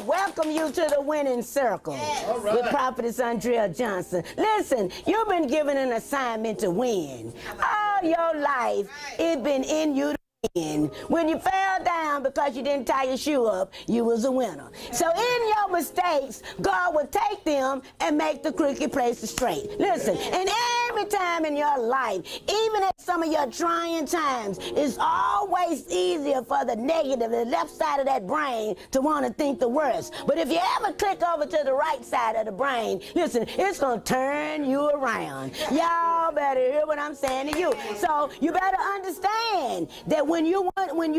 welcome you to the winning circle with Prophetess Aundrea Johnson. Listen, you've been given an assignment to win. All your life, it's been in you to win. When you fell down because you didn't tie your shoe up, you was a winner. So in your mistakes, God will take them and make the crooked places straight. Listen, and every time in your life, even at some of your trying times, it's always easier for the negative, the left side of that brain, to want to think the worst. But if you ever click over to the right side of the brain, listen, it's going to turn you around. Y'all better hear what I'm saying to you. So you better understand that when you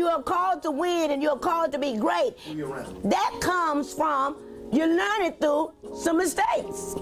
are called to win and you're called to be great, that comes from you learn it through some mistakes.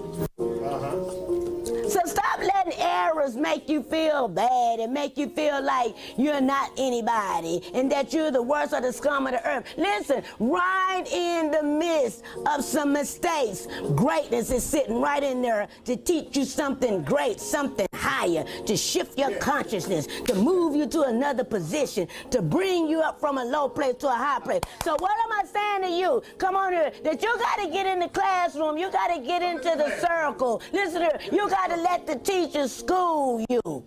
So stop letting errors make you feel bad and make you feel like you're not anybody and that you're the worst of the scum of the earth. Listen, right in the midst of some mistakes, greatness is sitting right in there to teach you something great, something higher, to shift your consciousness, to move you to another position, to bring you up from a low place to a high place. So what am I saying to you? Come on here, that you got to get in the classroom, you got to get into the circle. Listen here, you got to let the teachers school you.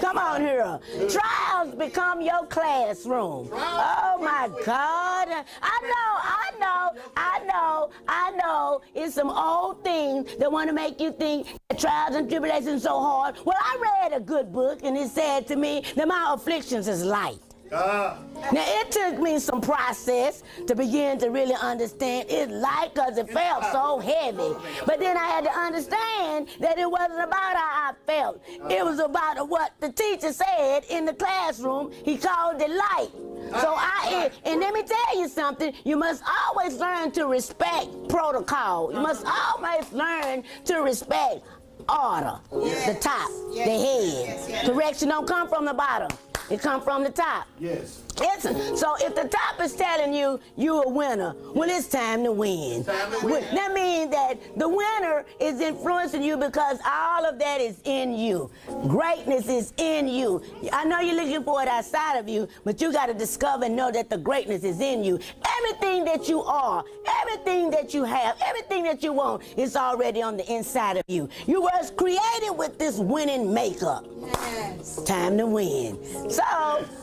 Come on here. Trials become your classroom. Oh my God. I know. It's some old things that want to make you think that trials and tribulations are so hard. Well, I read a good book and it said to me that my afflictions is light. Now, it took me some process to begin to really understand it's light because it felt so heavy. But then I had to understand that it wasn't about how I felt. It was about what the teacher said in the classroom. He called it light. So and let me tell you something, you must always learn to respect protocol. You must always learn to respect order, the top, the head. Correction don't come from the bottom. It comes from the top. Yes. Listen, so if the top is telling you you're a winner, well, it's time to win. That means that the winner is influencing you because all of that is in you. Greatness is in you. I know you're looking for it outside of you, but you got to discover and know that the greatness is in you. Everything that you are, everything that you have, everything that you want is already on the inside of you. You were created with this winning makeup. Yes. Time to win. So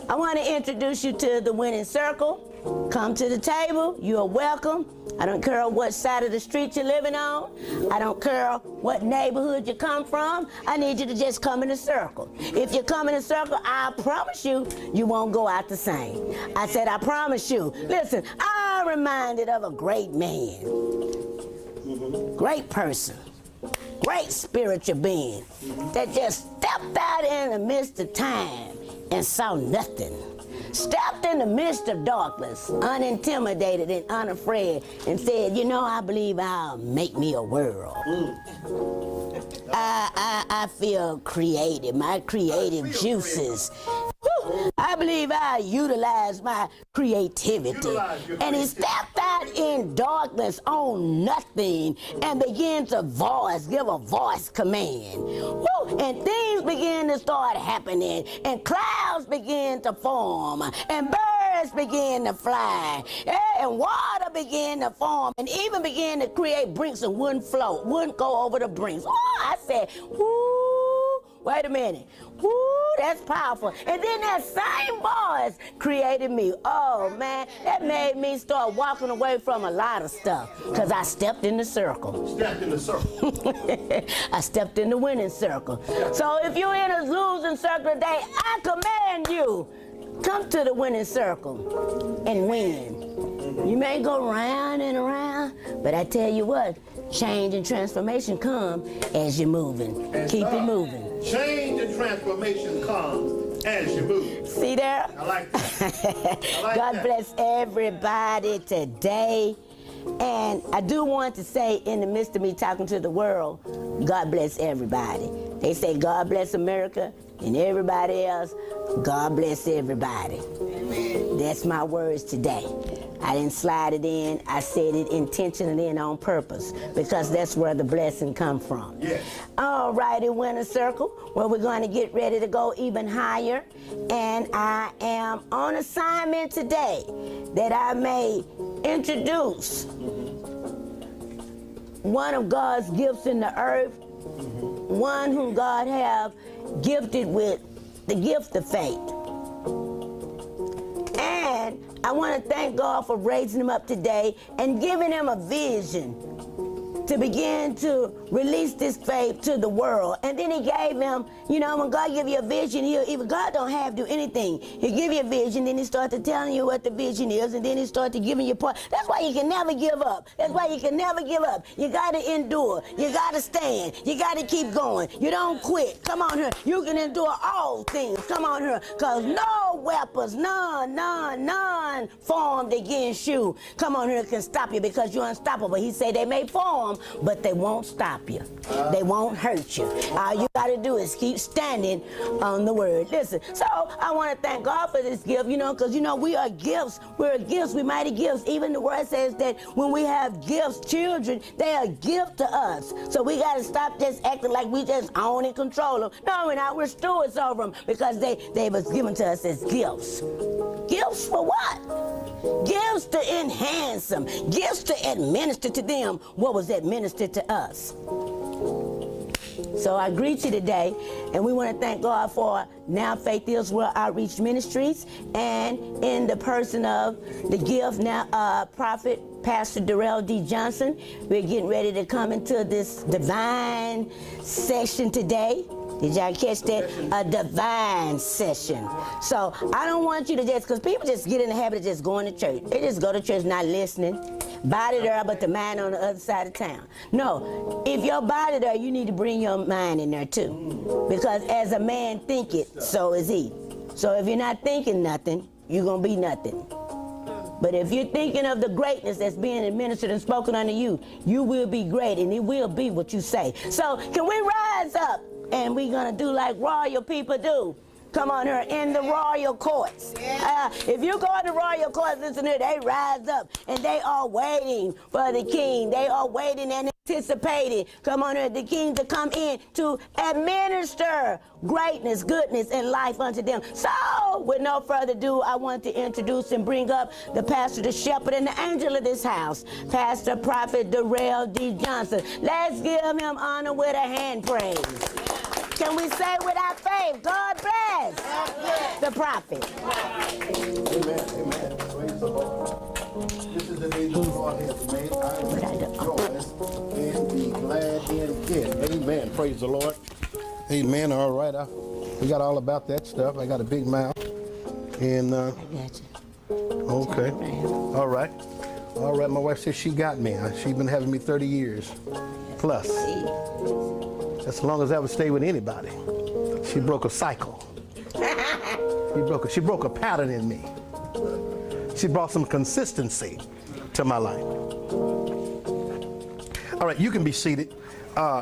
I want to introduce you to the winning circle. Come to the table. You are welcome. I don't care what side of the street you're living on. I don't care what neighborhood you come from. I need you to just come in a circle. If you come in a circle, I promise you, you won't go out the same. I said, I promise you. Listen, I'm reminded of a great man, great person, great spiritual being that just stepped out in the midst of time and saw nothing. Stepped in the midst of darkness, unintimidated and unafraid, and said, you know, I believe I'll make me a world. I feel creative, my creative juices. I believe I utilize my creativity. And he stepped out in darkness on nothing and began to give a voice command. Woo! And things began to start happening, and clouds began to form, and birds began to fly, and water began to form, and even began to create brinks and wouldn't float, wouldn't go over the brinks. Oh, I said, whoo, wait a minute. Woo, that's powerful. And then that same voice created me. Oh, man, that made me start walking away from a lot of stuff because I stepped in the circle. Stepped in the circle. I stepped in the winning circle. So if you're in a losing circle today, I command you, come to the winning circle and win. You may go round and around, but I tell you what, change and transformation come as you're moving. Keep it moving. Change and transformation comes as you move. See there? I like that. God bless everybody today. And I do want to say, in the midst of me talking to the world, God bless everybody. They say God bless America, and everybody else, God bless everybody. Amen. That's my words today. I didn't slide it in. I said it intentionally and on purpose because that's where the blessing come from. Yes. All righty, Winner Circle, where we're going to get ready to go even higher. And I am on assignment today that I may introduce one of God's gifts in the earth, one whom God have gifted with the gift of faith. And I want to thank God for raising him up today and giving him a vision to begin to release this faith to the world. And then he gave him, you know, when God give you a vision, even God don't have to do anything. He'll give you a vision, then he starts to telling you what the vision is, and then he starts to giving you part. That's why you can never give up. That's why you can never give up. You got to endure. You got to stand. You got to keep going. You don't quit. Come on here. You can endure all things. Come on here. Because no weapons, none formed against you, come on here, can stop you because you're unstoppable. He said they may form, but they won't stop you. They won't hurt you. All you got to do is keep standing on the word. Listen, so I want to thank God for this gift, you know, because, you know, we are gifts. We're gifts. We're mighty gifts. Even the word says that when we have gifts, children, they are a gift to us. So we got to stop just acting like we just own and control them. No, we're not. We're stewards over them because they was given to us as gifts. Gifts for what? Gifts to enhance them. Gifts to administer to them what was administered to us. So I greet you today, and we want to thank God for Now Faith Israel Outreach Ministries, and in the person of the gift now, Prophet Pastor Darrell D. Johnson. We're getting ready to come into this divine session today. Did y'all catch that? A divine session. So I don't want you to just, because people just get in the habit of just going to church. They just go to church not listening. Body there, but the mind on the other side of town. No, if your body there, you need to bring your mind in there too. Because as a man thinketh, so is he. So if you're not thinking nothing, you're going to be nothing. But if you're thinking of the greatness that's being administered and spoken unto you, you will be great, and it will be what you say. So can we rise up? And we're going to do like royal people do. Come on here, in the royal courts. If you go in the royal courts, listen here, they rise up and they are waiting for the king. They are waiting and anticipating, come on here, the king to come in to administer greatness, goodness, and life unto them. So, with no further ado, I want to introduce and bring up the pastor, the shepherd, and the angel of this house, Pastor Prophet Darrell D. Johnson. Let's give him honor with a hand praise. Can we say with our faith, God bless the prophet. Amen. Amen. Praise the Lord. This is the day the Lord has made. I will rejoice and be glad in it. Amen. Praise the Lord. Amen. All right. We got all about that stuff. I got a big mouth. And I got you. okay. All right. All right. My wife says she got me. She's been having me 30 years plus. That's as long as I would stay with anybody. She broke a cycle. She broke a pattern in me. She brought some consistency to my life. All right, you can be seated.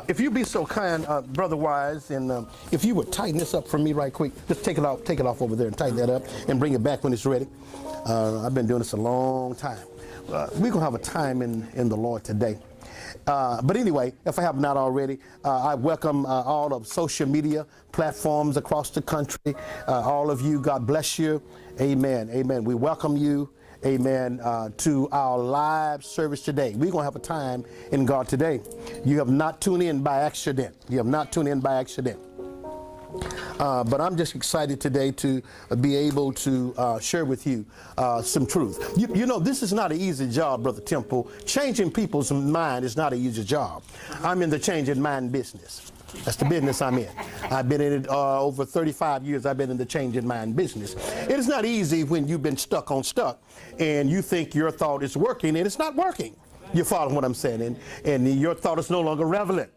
If you'd be so kind, Brother Wise, and if you would tighten this up for me right quick. Just take it off over there and tighten that up and bring it back when it's ready. I've been doing this a long time. We're going to have a time in the Lord today. But anyway, if I have not already, I welcome all of social media platforms across the country. All of you, God bless you. Amen. Amen. We welcome you. Amen. To our live service today. We're going to have a time in God today. You have not tuned in by accident. You have not tuned in by accident. But I'm just excited today to be able to share with you some truth. You know, this is not an easy job, Brother Temple. Changing people's mind is not an easy job. I'm in the changing mind business. That's the business I'm in. I've been in it over 35 years. I've been in the changing mind business. It is not easy when you've been stuck and you think your thought is working and it's not working. You follow what I'm saying? And your thought is no longer relevant.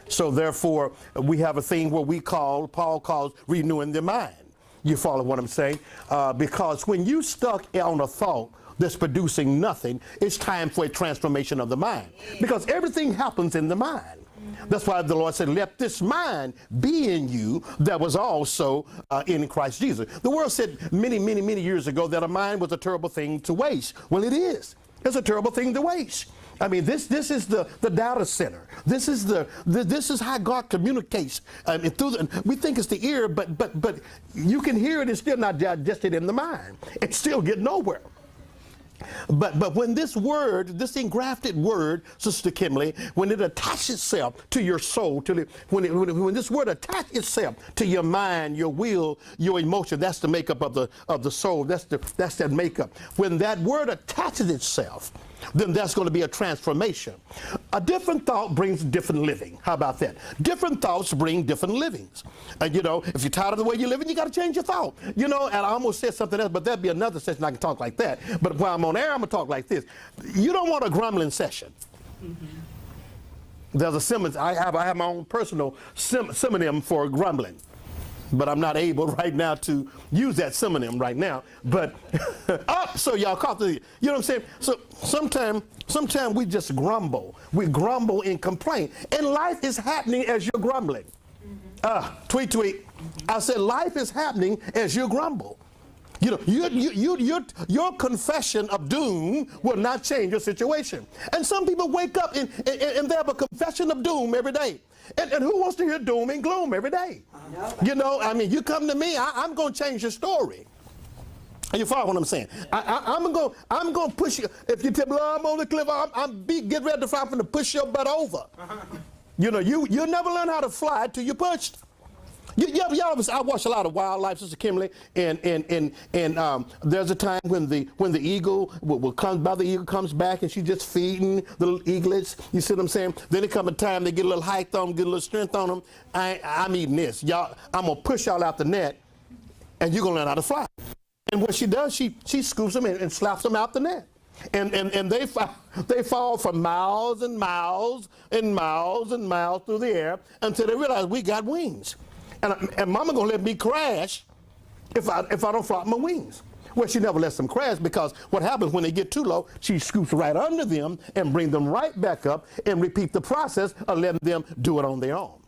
So therefore, we have a thing where Paul calls renewing the mind. You follow what I'm saying? Because when you stuck on a thought that's producing nothing, it's time for a transformation of the mind. Because everything happens in the mind. That's why the Lord said, let this mind be in you that was also in Christ Jesus. The world said many, many, many years ago that a mind was a terrible thing to waste. Well, it is. It's a terrible thing to waste. I mean, this is the data center. This is how God communicates. We think it's the ear, but you can hear it. It's still not digested in the mind. It's still getting nowhere. But when this word, this engrafted word, Sister Kimberly, when it attaches itself to your soul, when this word attaches itself to your mind, your will, your emotion, that's the makeup of the soul. That's that makeup. When that word attaches itself, then that's going to be a transformation. A different thought brings different living. How about that? Different thoughts bring different livings. And if you're tired of the way you're living, you got to change your thought. And I almost said something else, but that'd be another session I can talk like that. But while I'm on air, I'm going to talk like this. You don't want a grumbling session. Mm-hmm. There's a synonym. I have my own personal synonym for grumbling. But I'm not able right now to use that synonym right now. But so y'all caught the, you know what I'm saying? So sometimes we just grumble. We grumble and complain. And life is happening as you're grumbling. Tweet. I said life is happening as you grumble. Your confession of doom will not change your situation. And some people wake up and they have a confession of doom every day. And who wants to hear doom and gloom every day? You come to me, I'm going to change your story. You follow what I'm saying? I'm going to push you. If you tell me, I'm on the cliff, get ready to fly, I'm going to push your butt over. You'll never learn how to fly till you're pushed. I watch a lot of wildlife, Sister Kimberly, and there's a time when the eagle will come by, the eagle comes back and she's just feeding the little eaglets. You see what I'm saying? Then there comes a time they get a little height on them, get a little strength on them. I'm eating this. Y'all, I'm gonna push y'all out the net, and you're gonna learn how to fly. And what she does, she scoops them in and slaps them out the net. And they fall for miles and miles and miles and miles through the air until they realize we got wings. And Mama gonna let me crash if I don't flop my wings. Well, she never lets them crash, because what happens when they get too low, she scoops right under them and brings them right back up and repeat the process of letting them do it on their own.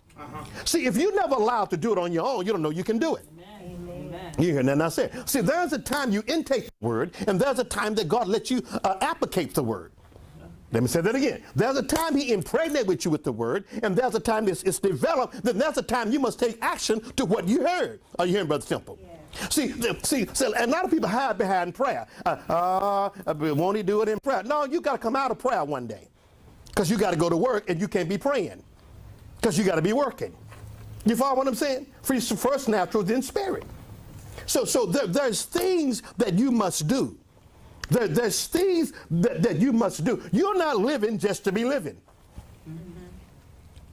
See, if you never allowed to do it on your own, you don't know you can do it. Amen. You hear that? I said, see, there's a time you intake the word, and there's a time that God lets you applicate the word. Let me say that again. There's a time he impregnates with you with the word, and there's a time it's developed. Then there's a time you must take action to what you heard. Are you hearing, Brother Temple? Yeah. See, a lot of people hide behind prayer. Won't he do it in prayer? No, you got to come out of prayer one day, because you got to go to work, and you can't be praying, because you got to be working. You follow what I'm saying? First natural, then spirit. So there's things that you must do. There's things that you must do. You're not living just to be living.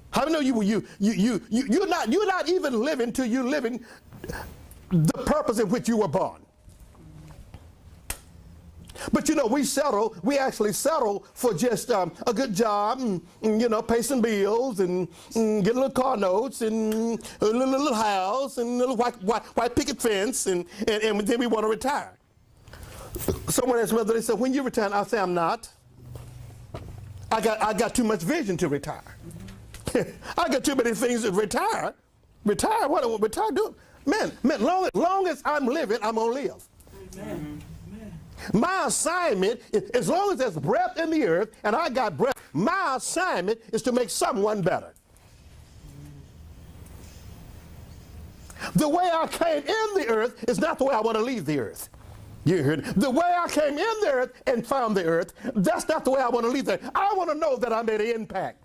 How many know you're not even living till you're living the purpose in which you were born. But we actually settle for just a good job, and pay some bills, and get a little car notes, and a little house, and a little white picket fence, and then we want to retire. Someone asked me, they said, when you retire? I say, I'm not. I got too much vision to retire. I got too many things to retire. Retire? What do I retire do? Man, long as I'm living, I'm going to live. Amen. My assignment, as long as there's breath in the earth, and I got breath, my assignment is to make someone better. The way I came in the earth is not the way I want to leave the earth. You heard? The way I came in the earth and found the earth, that's not the way I want to leave there. I want to know that I made an impact.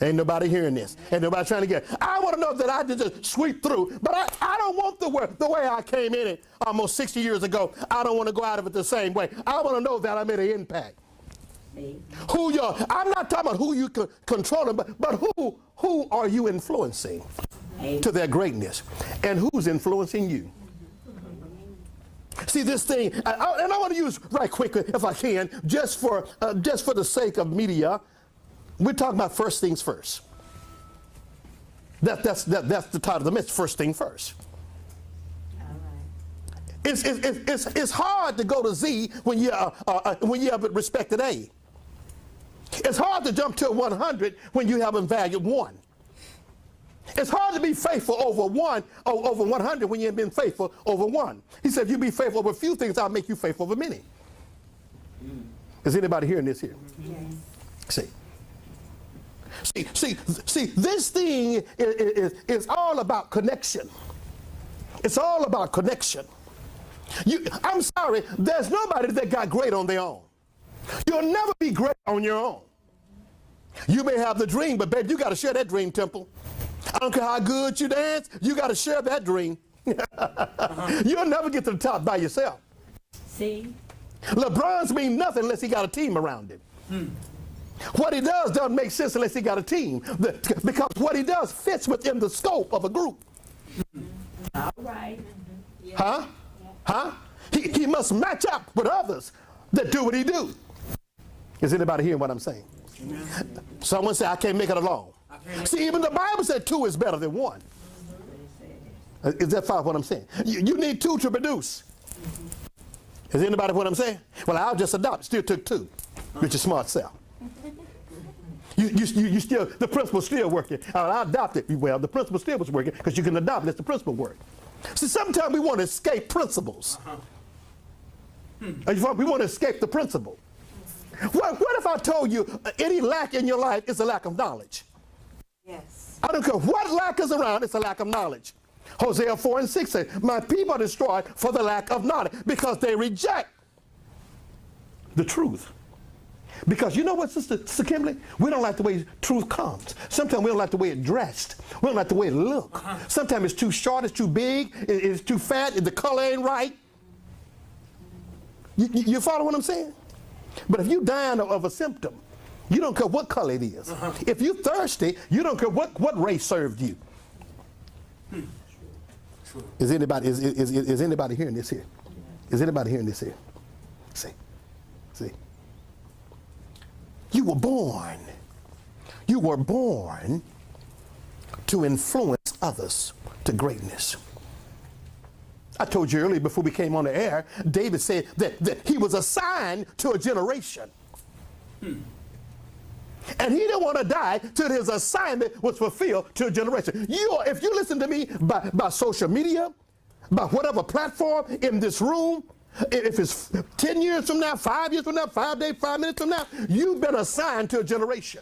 Ain't nobody hearing this. Ain't nobody trying to get it. I want to know that I just sweep through. But I don't want the way I came in it almost 60 years ago. I don't want to go out of it the same way. I want to know that I made an impact. I'm not talking about who you controlling, but who are you influencing to their greatness? And who's influencing you? See, this thing, and I want to use right quickly, if I can, just for the sake of media, we're talking about first things first. That's the title of the message, first thing first. All right. It's hard to go to Z when you have respect at A. It's hard to jump to 100 when you haven't valued one. It's hard to be faithful over 100 when you haven't been faithful over one. He said, if you be faithful over a few things, I'll make you faithful over many. Is anybody hearing this here? Yes. See, this thing is all about connection. It's all about connection. I'm sorry, there's nobody that got great on their own. You'll never be great on your own. You may have the dream, but baby, you got to share that dream, Temple. I don't care how good you dance, you got to share that dream. You'll never get to the top by yourself. See? LeBron's mean nothing unless he got a team around him. What he does doesn't make sense unless he got a team. Because what he does fits within the scope of a group. All right. Huh? Huh? He must match up with others that do what he do. Is anybody hearing what I'm saying? Someone say, I can't make it alone. See, even the Bible said 2 is better than 1. Is that fine what I'm saying? You need 2 to produce. Is anybody what I'm saying? Well, I'll just adopt. Still took 2 with your smart self. You still, the principle's still working. I adopted. Well, the principle still was working because you can adopt. Let the principle work. See, sometimes we want to escape principles. We want to escape the principle. What if I told you any lack in your life is a lack of knowledge? Yes. I don't care what lack is around, it's a lack of knowledge. Hosea 4:6 says, my people are destroyed for the lack of knowledge because they reject the truth. Because you know what, Sister Kimberly? We don't like the way truth comes. Sometimes we don't like the way it's dressed. We don't like the way it looks. Sometimes it's too short, it's too big, it's too fat, the color ain't right. You follow what I'm saying? But if you dying of a symptom, you don't care what color it is. If you're thirsty, you don't care what race served you. Is anybody hearing this here? Is anybody hearing this here? See. You were born to influence others to greatness. I told you earlier before we came on the air, David said that he was assigned to a generation. And he didn't want to die till his assignment was fulfilled to a generation. If you listen to me by social media, by whatever platform in this room, if it's 10 years from now, 5 years from now, 5 days, 5 minutes from now, you've been assigned to a generation.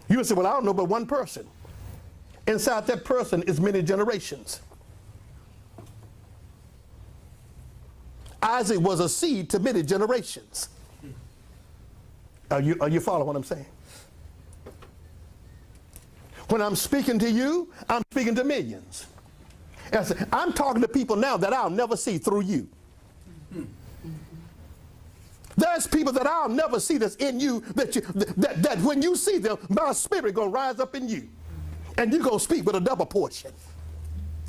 You would say, well, I don't know but one person. Inside that person is many generations. Isaac was a seed to many generations. Are you following what I'm saying? When I'm speaking to you, I'm speaking to millions. I'm talking to people now that I'll never see through you. There's people that I'll never see that's in you, that when you see them, my spirit going to rise up in you. And you're going to speak with a double portion.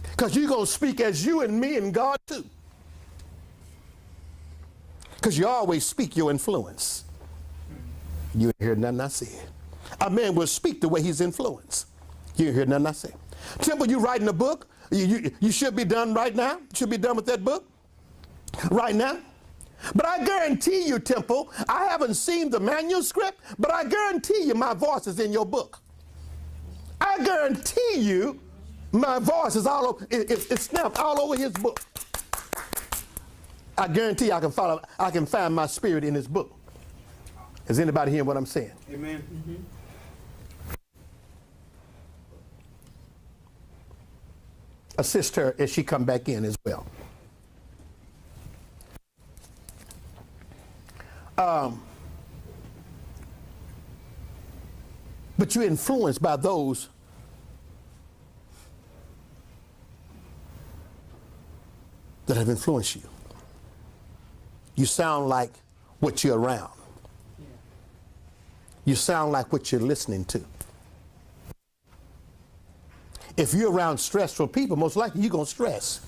Because you're going to speak as you and me and God too. Because you always speak your influence. You ain't heard nothing I said. A man will speak the way he's influenced. You ain't heard nothing I said. Temple, you writing a book? You should be done right now. You should be done with that book right now. But I guarantee you, Temple, I haven't seen the manuscript, but I guarantee you my voice is in your book. I guarantee you my voice is all over, it's stamped all over his book. I guarantee I can find my spirit in his book. Is anybody hearing what I'm saying? Amen. Mm-hmm. Assist her as she come back in as well. But you're influenced by those that have influenced you. You sound like what you're around. You sound like what you're listening to. If you're around stressful people, most likely you're going to stress.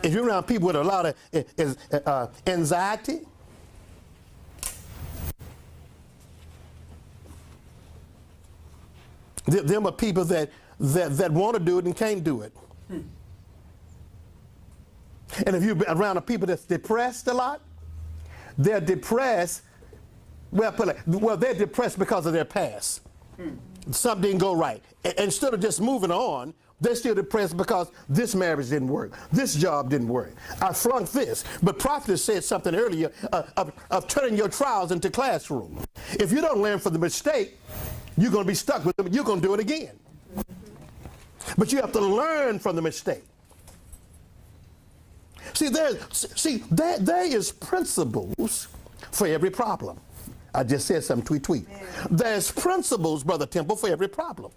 If you're around people with a lot of anxiety, them are people that want to do it and can't do it. And if you're around people that's depressed a lot, they're depressed. Well, they're depressed because of their past. Something didn't go right. Instead of just moving on, they're still depressed because this marriage didn't work. This job didn't work. I flunked this. But Prophetess said something earlier of turning your trials into classroom. If you don't learn from the mistake, you're going to be stuck with them. You're going to do it again. But you have to learn from the mistake. See, there is principles for every problem. I just said something, tweet. There's principles, Brother Temple, for every problem.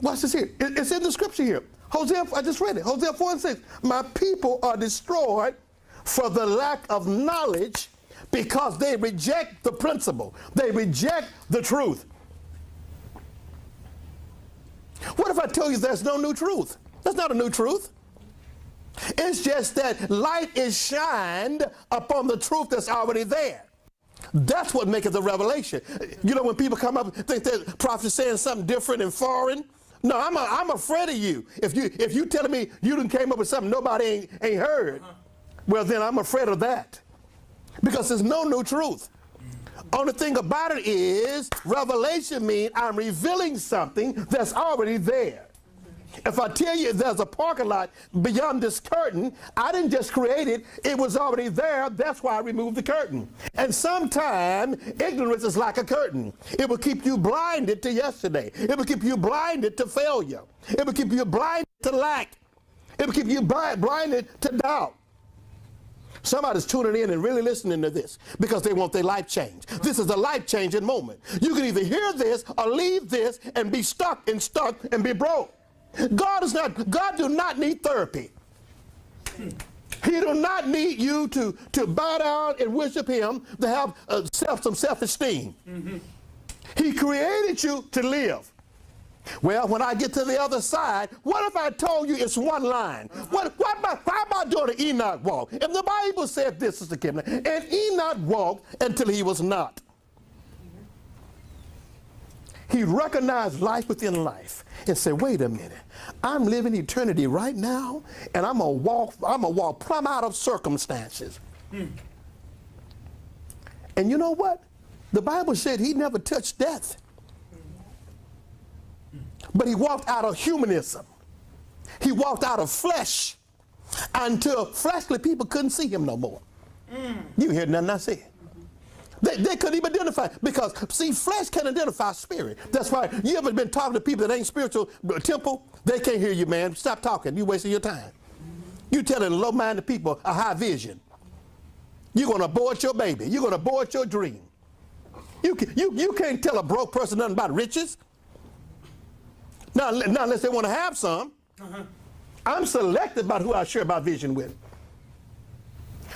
Watch this here. It's in the scripture here. Hosea, I just read it. Hosea 4:6. My people are destroyed for the lack of knowledge because they reject the principle. They reject the truth. What if I tell you there's no new truth? That's not a new truth. It's just that light is shined upon the truth that's already there. That's what makes it the revelation. You know, when people come up and think that the prophet is saying something different and foreign, no, I'm afraid of you. If you telling me you done came up with something nobody ain't heard, well then I'm afraid of that. Because there's no new truth. Only thing about it is revelation means I'm revealing something that's already there. If I tell you there's a parking lot beyond this curtain, I didn't just create it. It was already there. That's why I removed the curtain. And sometimes ignorance is like a curtain. It will keep you blinded to yesterday. It will keep you blinded to failure. It will keep you blinded to lack. It will keep you blinded to doubt. Somebody's tuning in and really listening to this because they want their life changed. This is a life-changing moment. You can either hear this or leave this and be stuck and be broke. God do not need therapy. He do not need you to bow down and worship him to have some self-esteem. He created you to live. Well, when I get to the other side, what if I told you it's one line? How about doing an Enoch walk? If the Bible said this, Sister Kim, and Enoch walked until he was not. He recognized life within life and said, wait a minute, I'm living eternity right now, and I'm gonna walk plumb out of circumstances. And you know what? The Bible said he never touched death. But he walked out of humanism. He walked out of flesh until fleshly people couldn't see him no more. You hear nothing I said. They couldn't even identify, because see, flesh can identify spirit. That's why you ever been talking to people that ain't spiritual, Temple, they can't hear you, man. Stop talking. You wasting your time. You telling low-minded people a high vision. You're going to abort your baby. You're going to abort your dream. You can't tell a broke person nothing about riches. Not unless they want to have some. I'm selective about who I share my vision with.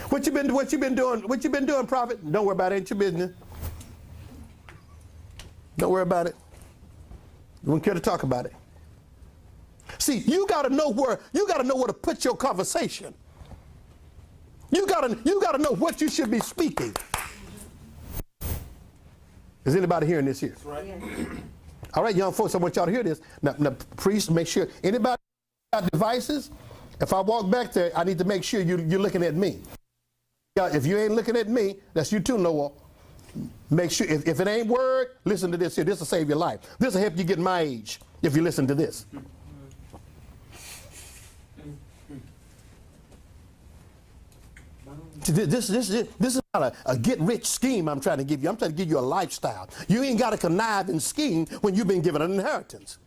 What you been doing, Prophet? Don't worry about it. Ain't your business. Don't worry about it. You wouldn't care to talk about it. See, you got to know where to put your conversation. You got to know what you should be speaking. Is anybody hearing this here? Right. All right, young folks, I want y'all to hear this. Now, priests, make sure anybody got devices. If I walk back there, I need to make sure you're looking at me. If you ain't looking at me, that's you too, Noah. Make sure, if it ain't word, listen to this here. This will save your life. This will help you get my age if you listen to this. This is not a get-rich scheme I'm trying to give you. I'm trying to give you a lifestyle. You ain't got to connive and scheme when you've been given an inheritance.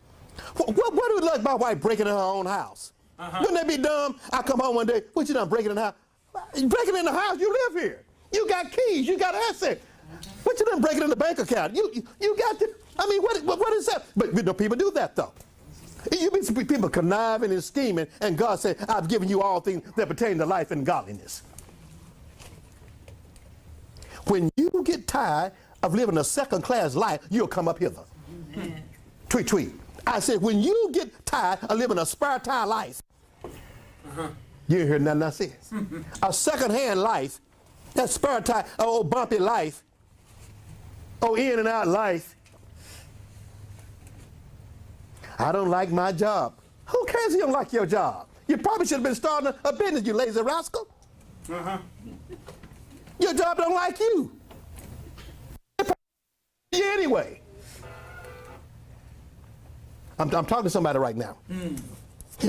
What do it like my wife breaking in her own house? Wouldn't that be dumb? I come home one day, what you done breaking in the house? Breaking in the house, you live here. You got keys, you got assets. What you done breaking in the bank account? You got the, I mean, what is that? But you know, people do that though. You be people conniving and scheming, and God said, I've given you all things that pertain to life and godliness. When you get tired of living a second-class life, you'll come up hither. Amen. Tweet, tweet. I said, when you get tired of living a spare-tire life, you hear nothing I said. A second-hand life, that spare-tire, old bumpy life, in and out life. I don't like my job. Who cares if you don't like your job? You probably should have been starting a business, you lazy rascal. Your job don't like you. You anyway. I'm talking to somebody right now.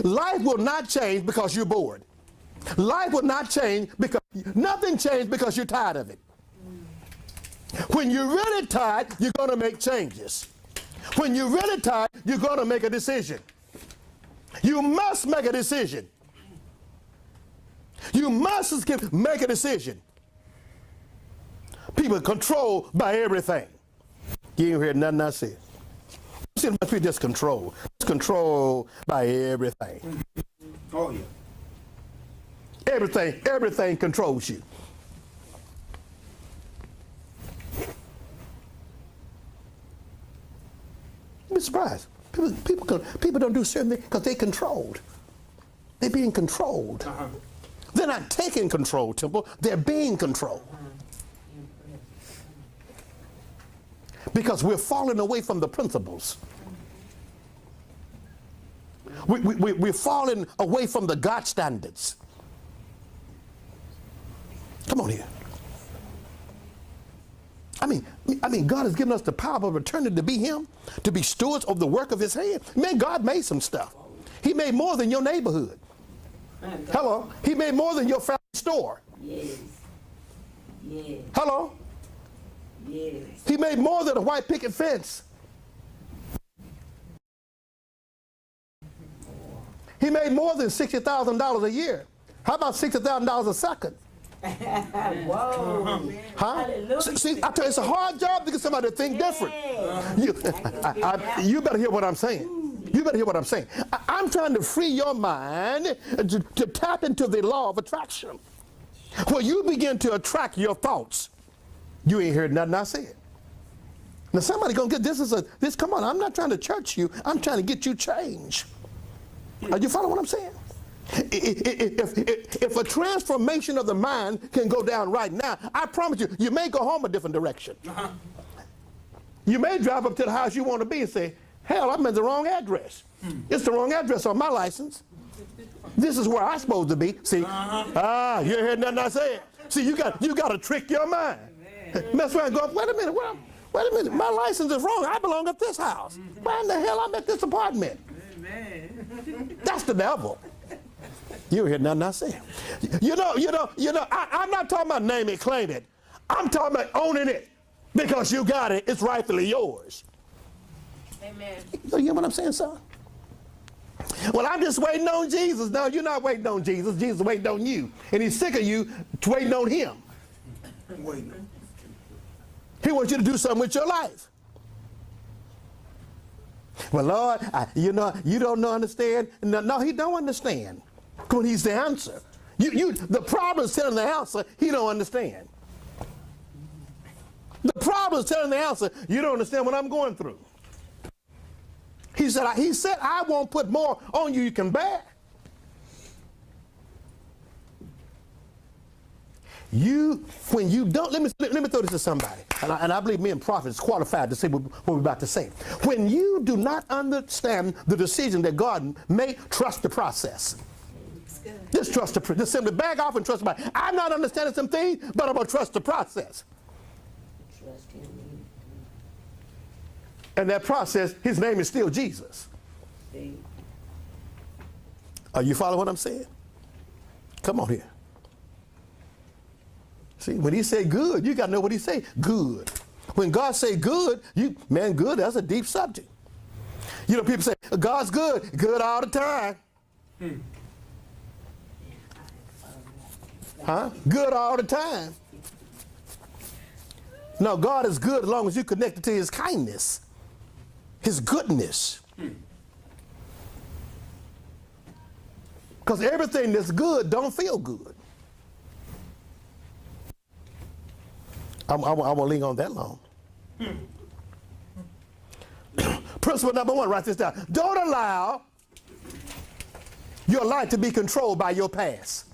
Life will not change because you're bored. Life will not change because nothing changed because you're tired of it. When you're really tired, you're going to make changes. When you're really tired, you're going to make a decision. You must make a decision. You must make a decision. People are controlled by everything. You ain't heard nothing I said. See, must be just controlled. It's controlled by everything. Oh, yeah. Everything controls you. You'd be surprised. People don't do certain things because they're controlled. They're being controlled. They're not taking control, Temple. They're being controlled. Because we're falling away from the principles. We're falling away from the God standards. Come on here. I mean, God has given us the power of returning to be Him, to be stewards of the work of His hand. Man, God made some stuff. He made more than your neighborhood. Hello? He made more than your family store. Yes. Yes. Hello? Yes. He made more than a white picket fence. He made more than $60,000 a year. How about $60,000 a second? Whoa. Huh? Hallelujah. See, I tell you, it's a hard job to get somebody to think different. You better hear what I'm saying. You better hear what I'm saying. I'm trying to free your mind to tap into the law of attraction. Where you begin to attract your thoughts. You ain't heard nothing I said. Now somebody gonna get this. Come on, I'm not trying to church you. I'm trying to get you change. Are you following what I'm saying? If a transformation of the mind can go down right now, I promise you, you may go home a different direction. You may drive up to the house you want to be and say, hell, I'm in the wrong address. It's the wrong address on my license. This is where I'm supposed to be. See, you ain't heard nothing I said. See, you got to trick your mind. Mess around and go, wait a minute, my license is wrong. I belong at this house. Why in the hell I'm at this apartment? That's the devil. You hear nothing I say. I'm not talking about name it, claim it. I'm talking about owning it. Because you got it, it's rightfully yours. Amen. You hear what I'm saying, son? Well, I'm just waiting on Jesus. No, you're not waiting on Jesus. Jesus is waiting on you. And He's sick of you waiting on Him. Waiting. He wants you to do something with your life. Well, Lord, you don't understand. No, He don't understand. When He's the answer. The problem is telling the answer, He don't understand. The problem is telling the answer, you don't understand what I'm going through. He said, I won't put more on you can bear. When you don't, let me throw this to somebody, and I believe me and Prophet is qualified to say what we're about to say. When you do not understand the decision that God made, trust the process. Just trust the process. Just simply back off and trust the process. I'm not understanding some things, but I'm going to trust the process. Trust Him. And that process, His name is still Jesus. Are you following what I'm saying? Come on here. See, when He say good, you got to know what He say. Good. When God say good, good, that's a deep subject. You know, people say, God's good. Good all the time. Huh? Good all the time. No, God is good as long as you're connected to His kindness, His goodness. Because everything that's good don't feel good. I won't linger on that long. Principle number 1, write this down. Don't allow your life to be controlled by your past.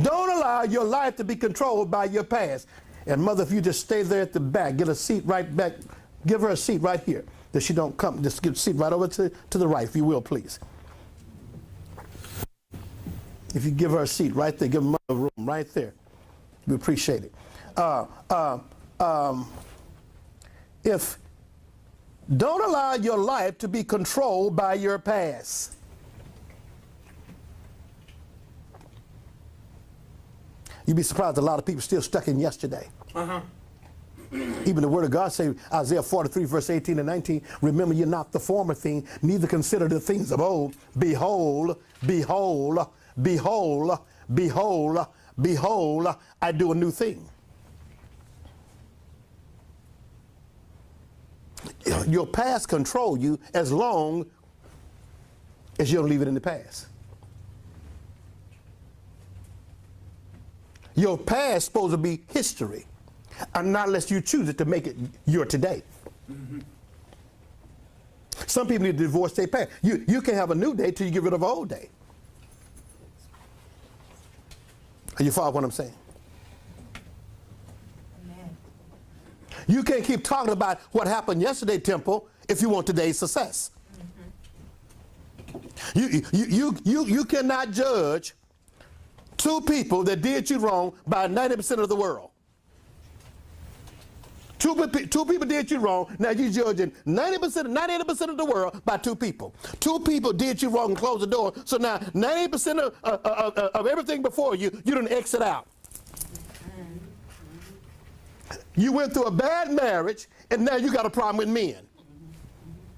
Don't allow your life to be controlled by your past. And mother, if you just stay there at the back, get a seat right back, give her a seat right here, that she don't come, just give a seat right over to the right, if you will, please. If you give her a seat right there, give her a room right there. We appreciate it. If don't allow your life to be controlled by your past. You'd be surprised a lot of people still stuck in yesterday. Even the word of God says, Isaiah 43, verse 18 and 19, remember ye not the former thing, neither consider the things of old. Behold, behold, behold, behold, behold, I do a new thing. Your past control you as long as you don't leave it in the past. Your past is supposed to be history, and not unless you choose it to make it your today. Some people need to divorce their past. You can have a new day till you get rid of an old day. Are you following what I'm saying? Amen. You can't keep talking about what happened yesterday, Temple, if you want today's success. You cannot judge two people that did you wrong by 90% of the world. Two people did you wrong. Now you're judging 98% of the world by two people. Two people did you wrong and closed the door. So now 98% of everything before you didn't exit out. You went through a bad marriage and now you got a problem with men.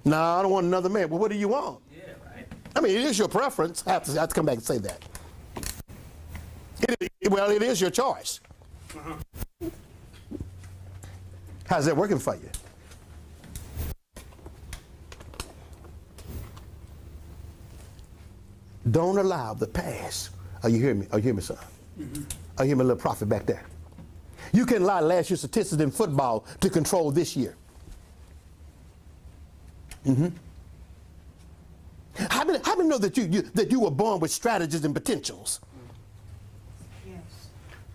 No, I don't want another man. Well, what do you want? Yeah, right. I mean, it is your preference. I have to come back and say that. It is your choice. How's that working for you? Don't allow the past. Oh, you hear me? Oh, you hear me, son? Oh, you hear my little prophet back there? You can allow last year's statistics in football to control this year. How many know that you were born with strategies and potentials? Yes.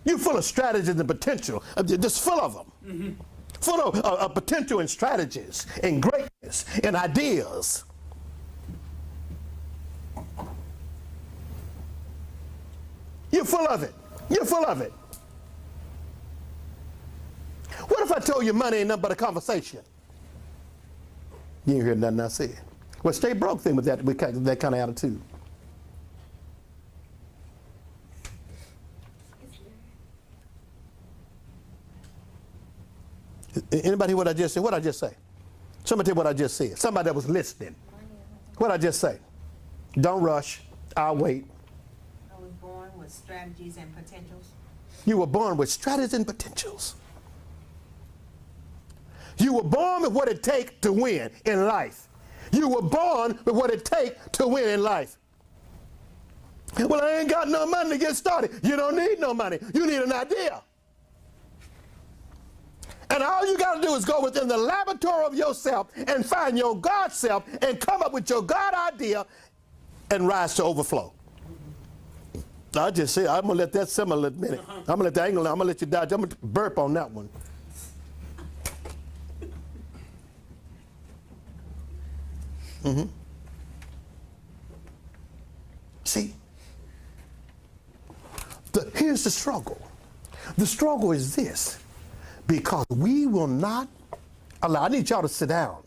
You're full of strategies and potential, just full of them. Full of potential and strategies and greatness and ideas. You're full of it. You're full of it. What if I told you money ain't nothing but a conversation? You ain't heard nothing I said. Well, stay broke then with that kind of attitude. Anybody hear what I just said? What I just say? Somebody tell me what I just said. Somebody that was listening. What I just say? Don't rush. I'll wait. I was born with strategies and potentials. You were born with strategies and potentials. You were born with what it takes to win in life. You were born with what it takes to win in life. Well, I ain't got no money to get started. You don't need no money. You need an idea. And all you got to do is go within the laboratory of yourself and find your God self and come up with your God idea and rise to overflow. I just said, I'm going to let that simmer a little minute. I'm going to let that angle, I'm going to let you die. I'm going to burp on that one. See, here's the struggle. The struggle is this. Because we will not allow, I need y'all to sit down.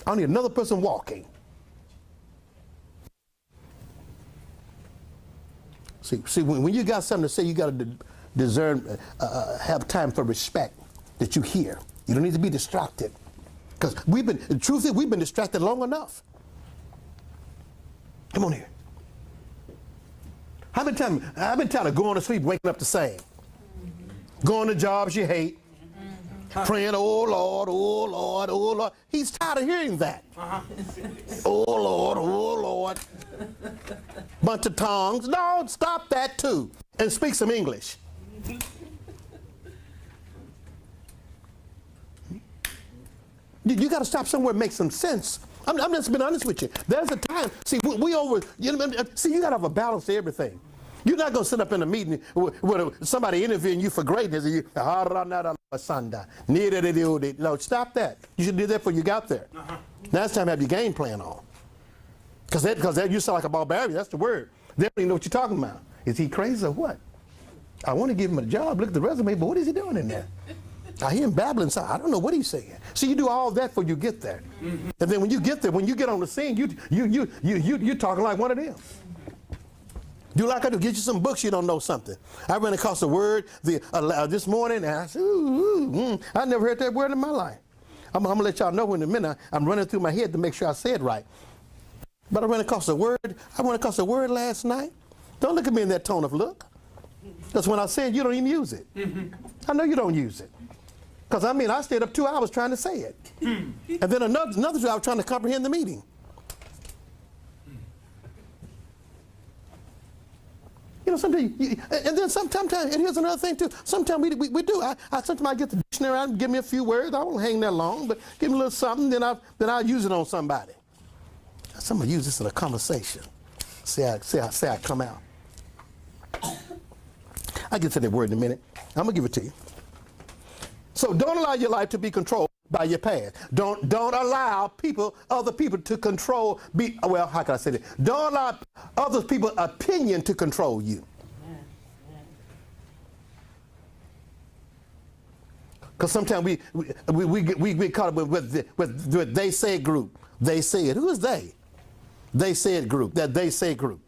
I need another person walking. See, when you got something to say, you got to discern, have time for respect that you hear. You don't need to be distracted. Because the truth is, we've been distracted long enough. Come on here. How many times of going to sleep, waking up the same? Going to jobs you hate. Praying, oh Lord, oh Lord, oh Lord. He's tired of hearing that. Oh Lord, oh Lord. Bunch of tongues. No, stop that too. And speak some English. You got to stop somewhere and make some sense. I'm just being honest with you. There's a time. See, you got to have a balance to everything. You're not going to sit up in a meeting with somebody interviewing you for greatness and you, no, stop that. You should do that before you got there. Now it's time to have your game plan on. Because you sound like a barbarian. That's the word. They don't even know what you're talking about. Is he crazy or what? I want to give him a job, look at the resume, but what is he doing in there? I hear him babbling, so I don't know what he's saying. So you do all that before you get there. And then when you get there, when you get on the scene, you're talking like one of them. Do like I do, get you some books you don't know something. I ran across a word this morning, and I said, I never heard that word in my life. I'm going to let y'all know in a minute. I'm running through my head to make sure I say it right. But I ran across a word. I ran across a word last night. Don't look at me in that tone of look. Because when I say it, you don't even use it. I know you don't use it. Because I stayed up 2 hours trying to say it. And then another 2 hours trying to comprehend the meaning. You know, sometimes, and then sometimes, and here's another thing too. Sometimes we do. Sometimes I get the dictionary out and give me a few words. I won't hang that long, but give me a little something, then I'll use it on somebody. Somebody use this in a conversation. See how I come out. I'll get to that word in a minute. I'm gonna give it to you. So don't allow your life to be controlled by your past. Don't allow other people to control. How can I say that? Don't allow other people's opinion to control you. Because sometimes we get caught up with they say group. They say it. Who is they? They say it group. That they say group.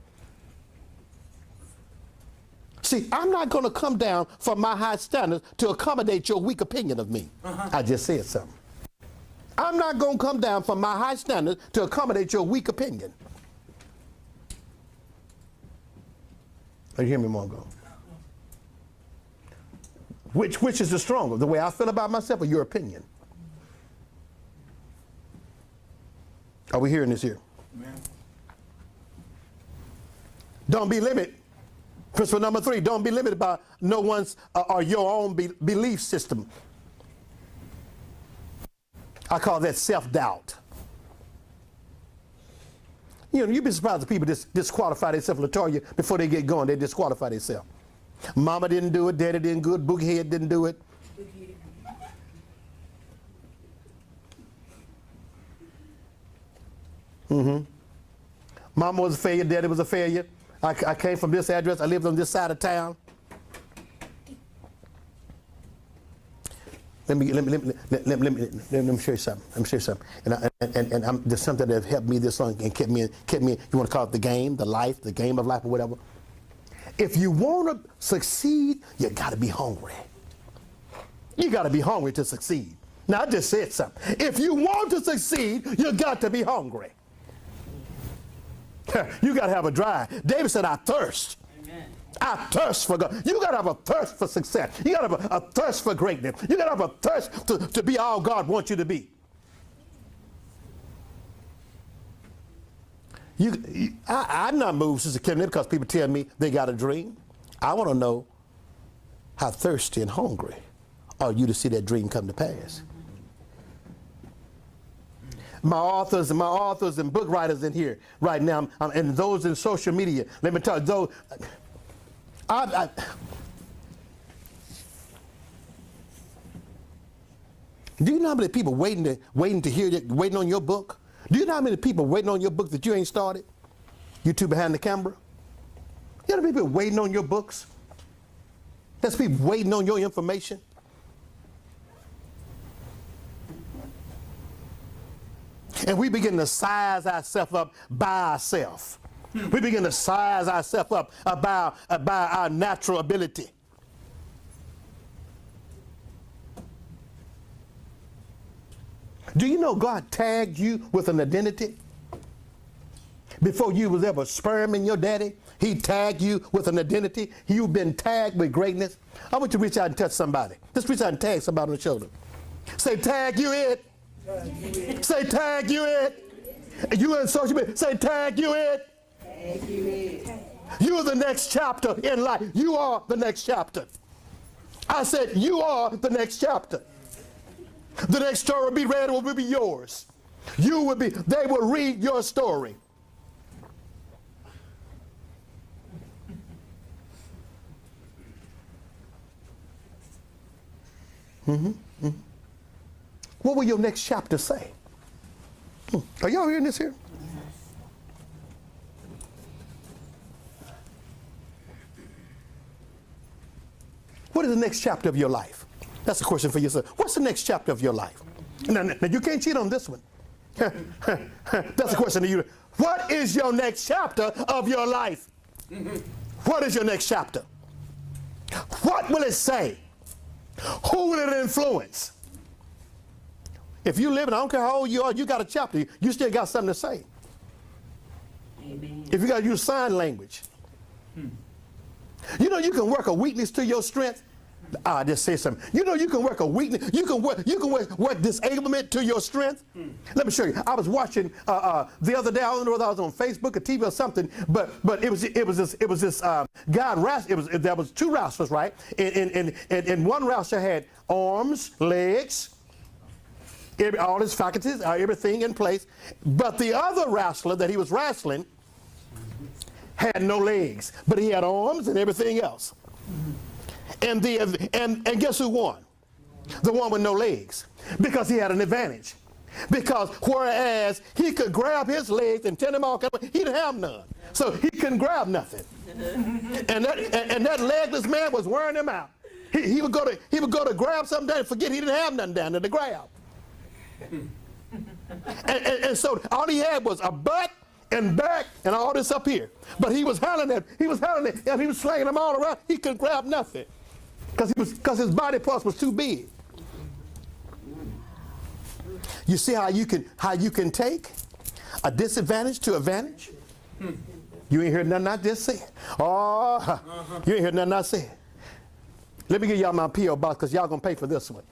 See, I'm not going to come down from my high standards to accommodate your weak opinion of me. I just said something. I'm not going to come down from my high standards to accommodate your weak opinion. You hear me, Mongo? Which is the stronger? The way I feel about myself or your opinion? Are we hearing this here? Amen. Don't be limited. Principle number 3, don't be limited by no one's or your own belief system. I call that self-doubt. You know, you'd be surprised if people disqualify themselves, Latoya, before they get going, they disqualify themselves. Mama didn't do it, Daddy didn't do it, Boogie Head didn't do it. Mama was a failure, Daddy was a failure. I came from this address. I lived on this side of town. Let me show you something. Let me show you something. And there's something that helped me this long and kept me. You want to call it the game, the life, the game of life, or whatever. If you want to succeed, you got to be hungry. You got to be hungry to succeed. Now I just said something. If you want to succeed, you got to be hungry. You got to have a drive. David said, I thirst. Amen. I thirst for God. You got to have a thirst for success. You got to have a thirst for greatness. You got to have a thirst to be all God wants you to be. I'm not moved, Sister Kennedy, because people tell me they got a dream. I want to know how thirsty and hungry are you to see that dream come to pass. My authors and book writers in here right now, and those in social media. Let me tell you, those. Do you know how many people waiting to hear that, waiting on your book? Do you know how many people waiting on your book that you ain't started? You two behind the camera. You know how many people waiting on your books? There's people waiting on your information. And we begin to size ourselves up by ourselves. We begin to size ourselves up by our natural ability. Do you know God tagged you with an identity? Before you was ever sperm in your daddy, he tagged you with an identity. You've been tagged with greatness. I want you to reach out and touch somebody. Just reach out and tag somebody on the shoulder. Say, tag you it. Say, tag you it. You in social media, say, tag you it. Tag you it. You are the next chapter in life. You are the next chapter. I said, you are the next chapter. The next story will be read, will be yours. You will be, they will read your story. What will your next chapter say? Are y'all hearing this here? What is the next chapter of your life? That's a question for yourself. What's the next chapter of your life? Now you can't cheat on this one. That's a question to you. What is your next chapter of your life? What is your next chapter? What will it say? Who will it influence? If you live, and I don't care how old you are, you got a chapter. You still got something to say. Amen. If you got to use sign language. You know you can work a weakness to your strength. I just say something. You know you can work a weakness. You can work disablement to your strength. Let me show you. I was watching the other day. I don't know whether I was on Facebook or TV or something, but it was this guy. There was two wrestlers, right? And one wrestler had arms, legs, all his faculties, everything in place. But the other wrestler that he was wrestling had no legs, but he had arms and everything else. And guess who won? The one with no legs, because he had an advantage. Because whereas he could grab his legs and turn them all, he didn't have none, so he couldn't grab nothing. And that legless man was wearing him out. He would go to grab something down and forget he didn't have nothing down there to grab. And so all he had was a butt and back and all this up here. But he was handling it, and he was slinging them all around. He couldn't grab nothing because his body parts was too big. You see how you can take a disadvantage to advantage? You ain't heard nothing I just said. Oh, you ain't heard nothing I said. Let me give y'all my P.O. box, because y'all gonna pay for this one.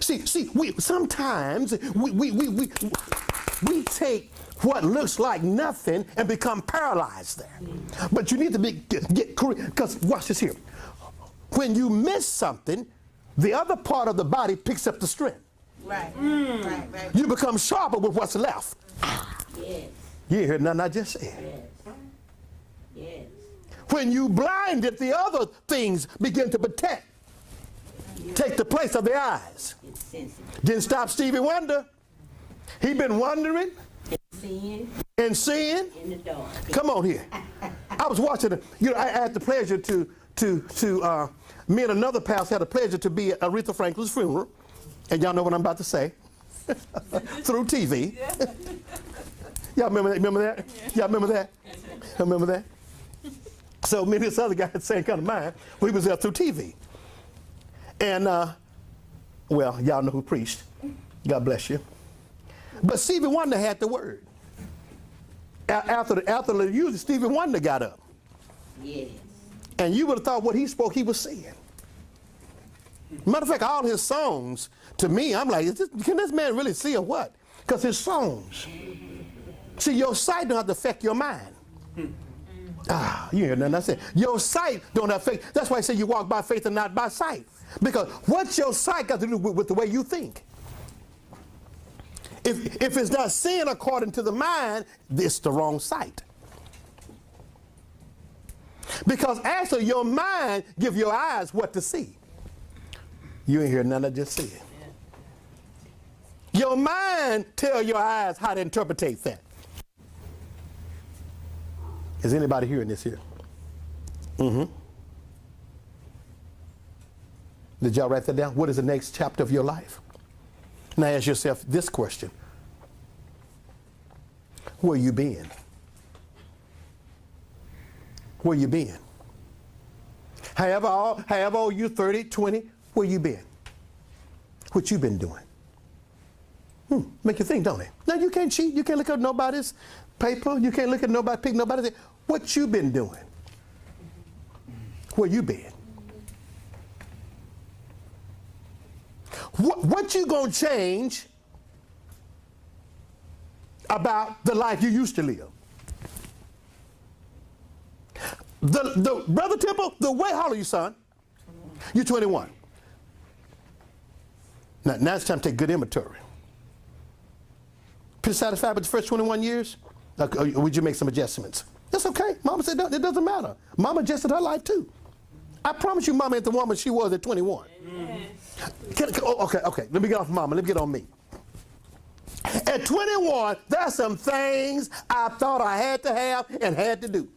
See, we sometimes we take what looks like nothing and become paralyzed there. But you need to get correct, because watch this here. When you miss something, the other part of the body picks up the strength. Right. Right. You become sharper with what's left. Yes. You ain't heard nothing I just said. Yes. Yes. When you blind it, the other things begin to protect. Take the place of the eyes. It's sensitive. Didn't stop Stevie Wonder. He been wondering Seeing and seeing. in the dark. Come on here. I was watching it. You know, I had the pleasure to me and another pastor had the pleasure to be at Aretha Franklin's funeral, and y'all know what I'm about to say. Through TV. Y'all remember that? Y'all remember that? Y'all remember that? So me and this other guy had the same kind of mind. We was there through TV. And, well, y'all know who preached. God bless you. But Stevie Wonder had the word. After the music, Stevie Wonder got up. Yes. And you would have thought what he spoke, he was saying. Matter of fact, all his songs, to me, I'm like, can this man really see or what? Because his songs. See, your sight don't have to affect your mind. You hear nothing I said. Your sight don't affect. That's why I say you walk by faith and not by sight. Because what's your sight got to do with the way you think? If it's not seeing according to the mind, it's the wrong sight. Because actually your mind gives your eyes what to see. You ain't hear none I just said. Your mind tell your eyes how to interpret that. Is anybody hearing this here? Did y'all write that down? What is the next chapter of your life? Now ask yourself this question. Where you been? Where you been? However old you, 30, 20, where you been? What you been doing? Make you think, don't it? Now you can't cheat. You can't look at nobody's paper. You can't look at nobody, pick nobody. What you been doing? Where you been? What you gonna change about the life you used to live? The Brother Temple, the way, how old are you, son? You're 21. Now it's time to take good inventory. Pretty satisfied with the first 21 years? Or would you make some adjustments? That's okay. Mama said it doesn't matter. Mama adjusted her life too. I promise you Mama ain't the woman she was at 21. Okay. Let me get off Mama. Let me get on me. At 21, there's some things I thought I had to have and had to do.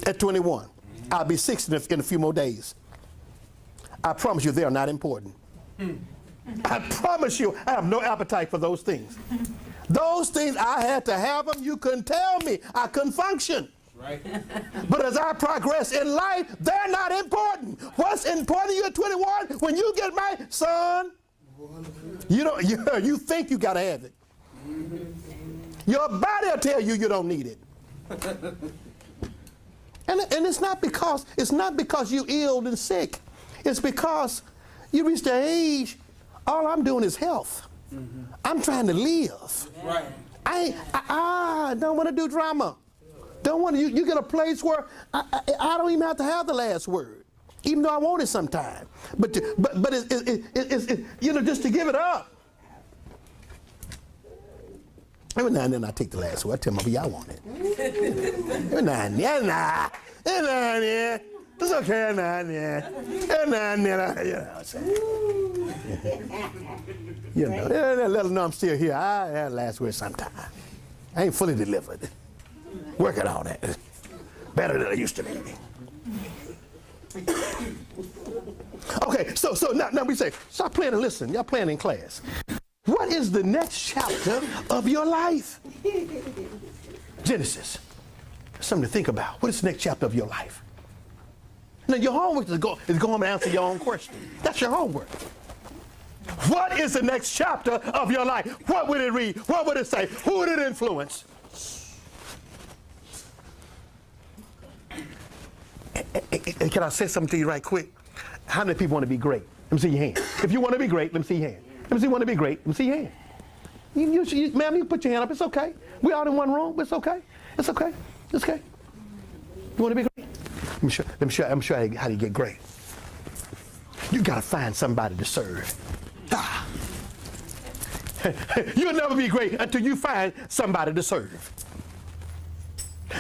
At 21. I'll be 60 in a few more days. I promise you, they are not important. I promise you, I have no appetite for those things. Those things, I had to have them. You couldn't tell me. I couldn't function. Right. But as I progress in life, they're not important. What's important? You're 21. When you get married, son, you think you got to have it. Your body will tell you you don't need it. And it's not because you're ill and sick. It's because you reach the age, all I'm doing is health. I'm trying to live. Right. I don't want to do drama. Don't want to. You get a place where I don't even have to have the last word, even though I want it sometime. But it's just to give it up. Every now and then I take the last word. I tell my y'all want it. Every now and then, it's okay. Every now and then, let them know I'm still here. I have the last word sometime. I ain't fully delivered. Working on that. Better than I used to be. Okay, so now we say, stop playing and listen. Y'all playing in class. What is the next chapter of your life? Genesis. Something to think about. What is the next chapter of your life? Now your homework is go home and answer your own question. That's your homework. What is the next chapter of your life? What would it read? What would it say? Who would it influence? Can I say something to you right quick? How many people want to be great? Let me see your hand. If you want to be great, let me see your hand. Let me see you want to be great. Let me see your hand. Ma'am, you put your hand up. It's okay. We're all in one room. It's okay. It's okay. It's okay. You want to be great? Let me show you how to get great. You got to find somebody to serve. You'll never be great until you find somebody to serve.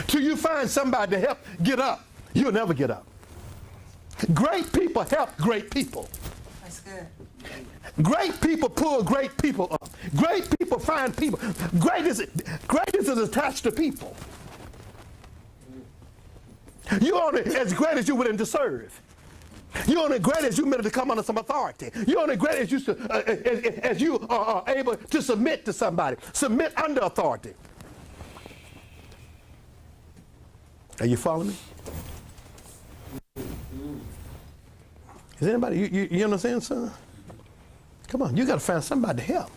Till you find somebody to help get up, you'll never get up. Great people help great people. That's good. Great people pull great people up. Great people find people. Greatness is attached to people. You're only as great as you're willing to serve. You're only great as you're willing to come under some authority. You're only great as you are able to submit to somebody. Submit under authority. Are you following me? Is anybody, you understand, son? Come on, you got to find somebody to help.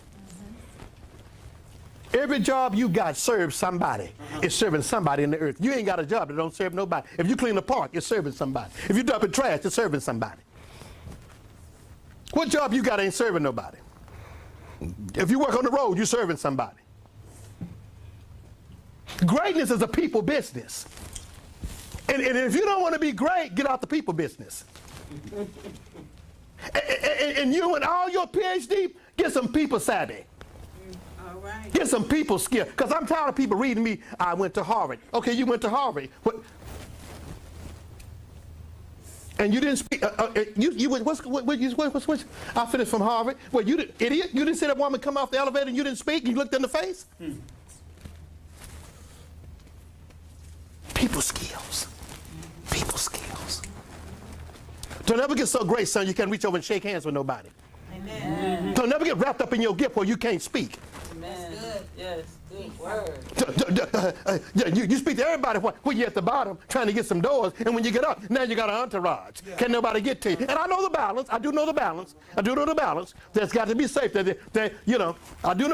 Every job you got serves somebody. It's serving somebody in the earth. You ain't got a job that don't serve nobody. If you clean the park, you're serving somebody. If you dump in trash, you're serving somebody. What job you got ain't serving nobody? If you work on the road, you're serving somebody. Greatness is a people business. And if you don't want to be great, get out the people business. And you and all your PhD, get some people savvy. All right. Get some people skill. Because I'm tired of people reading me, I went to Harvard. Okay, you went to Harvard. What? And you didn't speak. You went, what's, I finished from Harvard. Well, you idiot. You didn't see that woman come off the elevator and you didn't speak? You looked in the face? People skills. People skills. Don't ever get so great, son, you can't reach over and shake hands with nobody. Amen. Don't never get wrapped up in your gift where you can't speak. That's good. Yes, good word. You speak to everybody when you're at the bottom trying to get some doors, and when you get up, now you got an entourage. Yeah. Can't nobody get to you. And I know the balance. I do know the balance. I do know the balance. There's got to be safe. I do know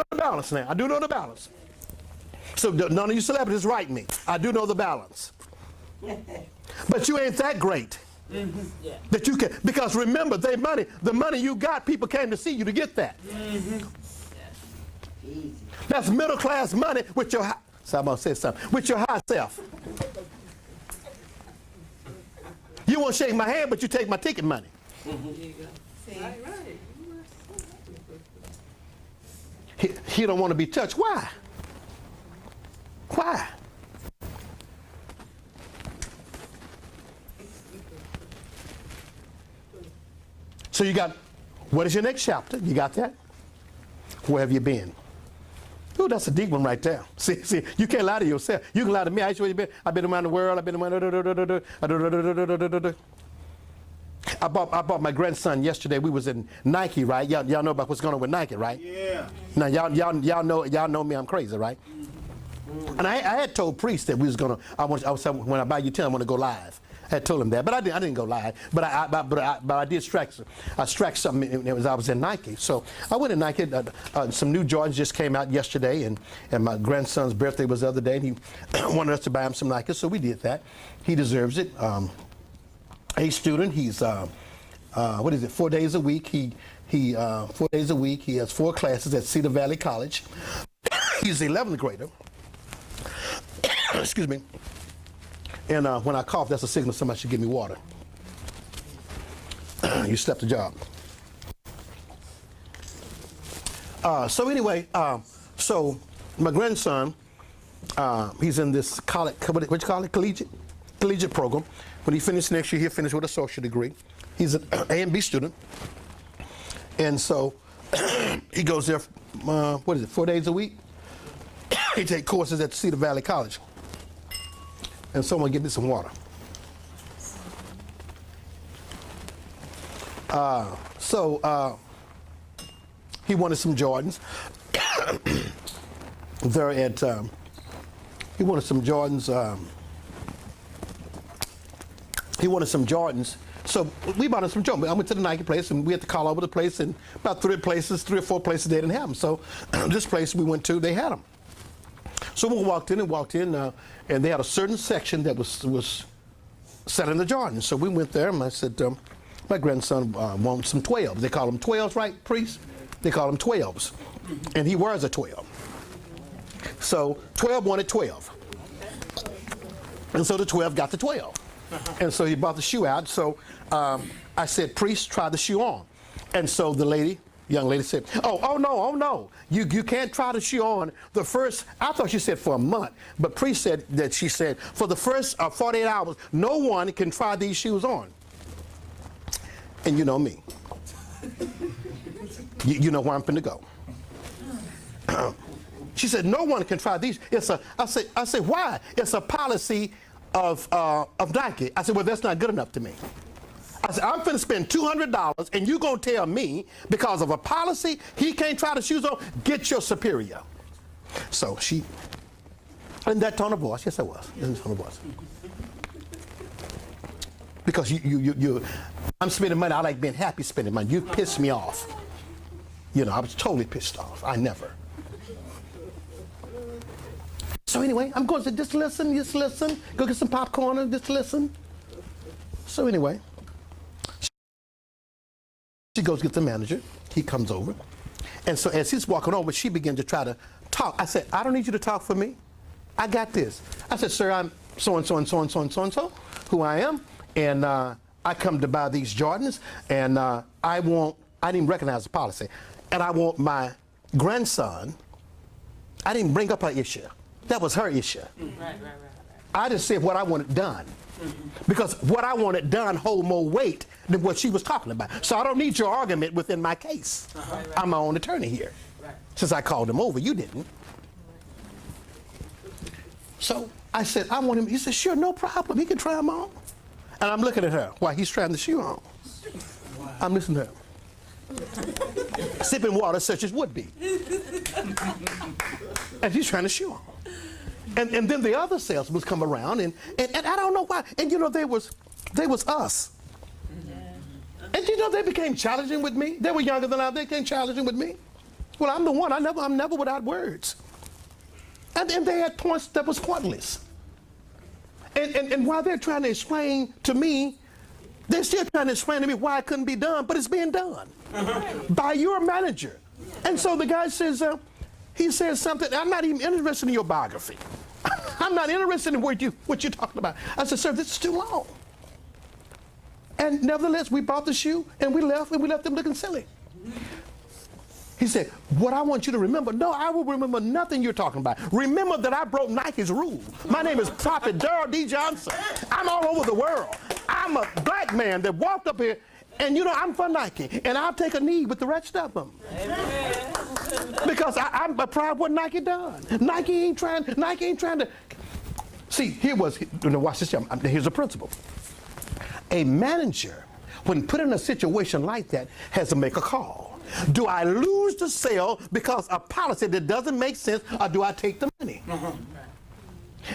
the balance now. I do know the balance. So none of you celebrities write me. I do know the balance. But you ain't that great. Mm-hmm. Yeah. That you can, because remember, the money you got, people came to see you to get that. Mm-hmm. Yeah. That's middle class money with your someone said something with your high self. You won't shake my hand, but you take my ticket money. Mm-hmm. There you go. See? Right. He don't want to be touched. Why? Why? So you got, what is your next chapter? You got that? Where have you been? Ooh, that's a deep one right there. See, you can't lie to yourself. You can lie to me. I asked you where you been. I've been around the world. I've been around. I bought my grandson yesterday. We was in Nike, right? Y'all know about what's going on with Nike, right? Yeah. Now y'all know me. I'm crazy, right? And I had told Priest that we was gonna. When I buy you 10, I want to go live. I had told him that, but I didn't go live. But I did strike something as I was in Nike. So I went to Nike. Some new Jordans just came out yesterday, and my grandson's birthday was the other day, and he wanted us to buy him some Nike, so we did that. He deserves it. A student. He's 4 days a week. He 4 days a week. He has 4 classes at Cedar Valley College. He's the 11th grader. Excuse me. And when I cough, that's a signal somebody should give me water. You slept the job. So anyway, so my grandson, he's in this college, what you call it, collegiate program. When he finishes next year, he'll finish with a associate degree. He's an A and B student. And so he goes there, 4 days a week? He takes courses at Cedar Valley College. And someone give me some water. He wanted some Jordans. He wanted some Jordans. So we bought him some Jordans. I went to the Nike place, and we had to call over the place, and about 3 or 4 places they didn't have them. So this place we went to, they had them. So we walked in, and they had a certain section that was selling the Jordans. So we went there, and I said, my grandson wants some 12s. They call them 12s, right, Priest? They call them 12s. And he wears a 12. So 12 wanted 12. And so the 12 got the 12. And so he brought the shoe out. So I said, Priest, try the shoe on. And so the young lady said, oh no. You can't try the shoe on the first, I thought she said for a month, but Priest said that she said for the first 48 hours, no one can try these shoes on. And you know me. You know where I'm finna go. She said, no one can try these. I said, why? It's a policy of Nike. I said, well, that's not good enough to me. I said, I'm finna spend $200, and you gonna tell me because of a policy he can't try the shoes on? Get your superior. So she, in that tone of voice, yes, I was. In that tone of voice. Because I'm spending money. I like being happy spending money. You pissed me off. You know, I was totally pissed off. I never. So anyway, I'm going to just listen. Go get some popcorn and just listen. So anyway, she goes get the manager. He comes over. And so as he's walking over, she began to try to talk. I said, I don't need you to talk for me. I got this. I said, sir, I'm so-and-so and so-and-so and so-and-so, who I am. And I come to buy these Jordans. And I didn't recognize the policy. And I want my grandson. I didn't bring up her issue. That was her issue. Right. I just said what I wanted done. Because what I wanted done hold more weight than what she was talking about. So I don't need your argument within my case. I'm my own attorney here. Since I called him over, you didn't. So I said, I want him. He said, sure, no problem. He can try them on. And I'm looking at her while he's trying the shoe on. I'm listening to her. Sipping water such as would be. And he's trying to shoe on. And then the other salesmen come around, and I don't know why. And you know, they was us. And you know, they became challenging with me. They were younger than I. They became challenging with me. Well, I'm the one. I'm never without words. And they had points that was pointless. And while they're trying to explain to me, they're still trying to explain to me why it couldn't be done, but it's being done by your manager. And so the guy says, he says something, I'm not even interested in your biography. I'm not interested in what you're talking about. I said, sir, this is too long. And nevertheless, we bought the shoe, and we left them looking silly. He said, what I want you to remember, no, I will remember nothing you're talking about. Remember that I broke Nike's rule. My name is Prophet Darrell D. Johnson. I'm all over the world. I'm a black man that walked up here, and you know, I'm for Nike, and I'll take a knee with the rest of them. Amen. Because I'm proud of what Nike done. Nike ain't trying to. See, watch this. Here's a principle. A manager, when put in a situation like that, has to make a call. Do I lose the sale because of policy that doesn't make sense, or do I take the money?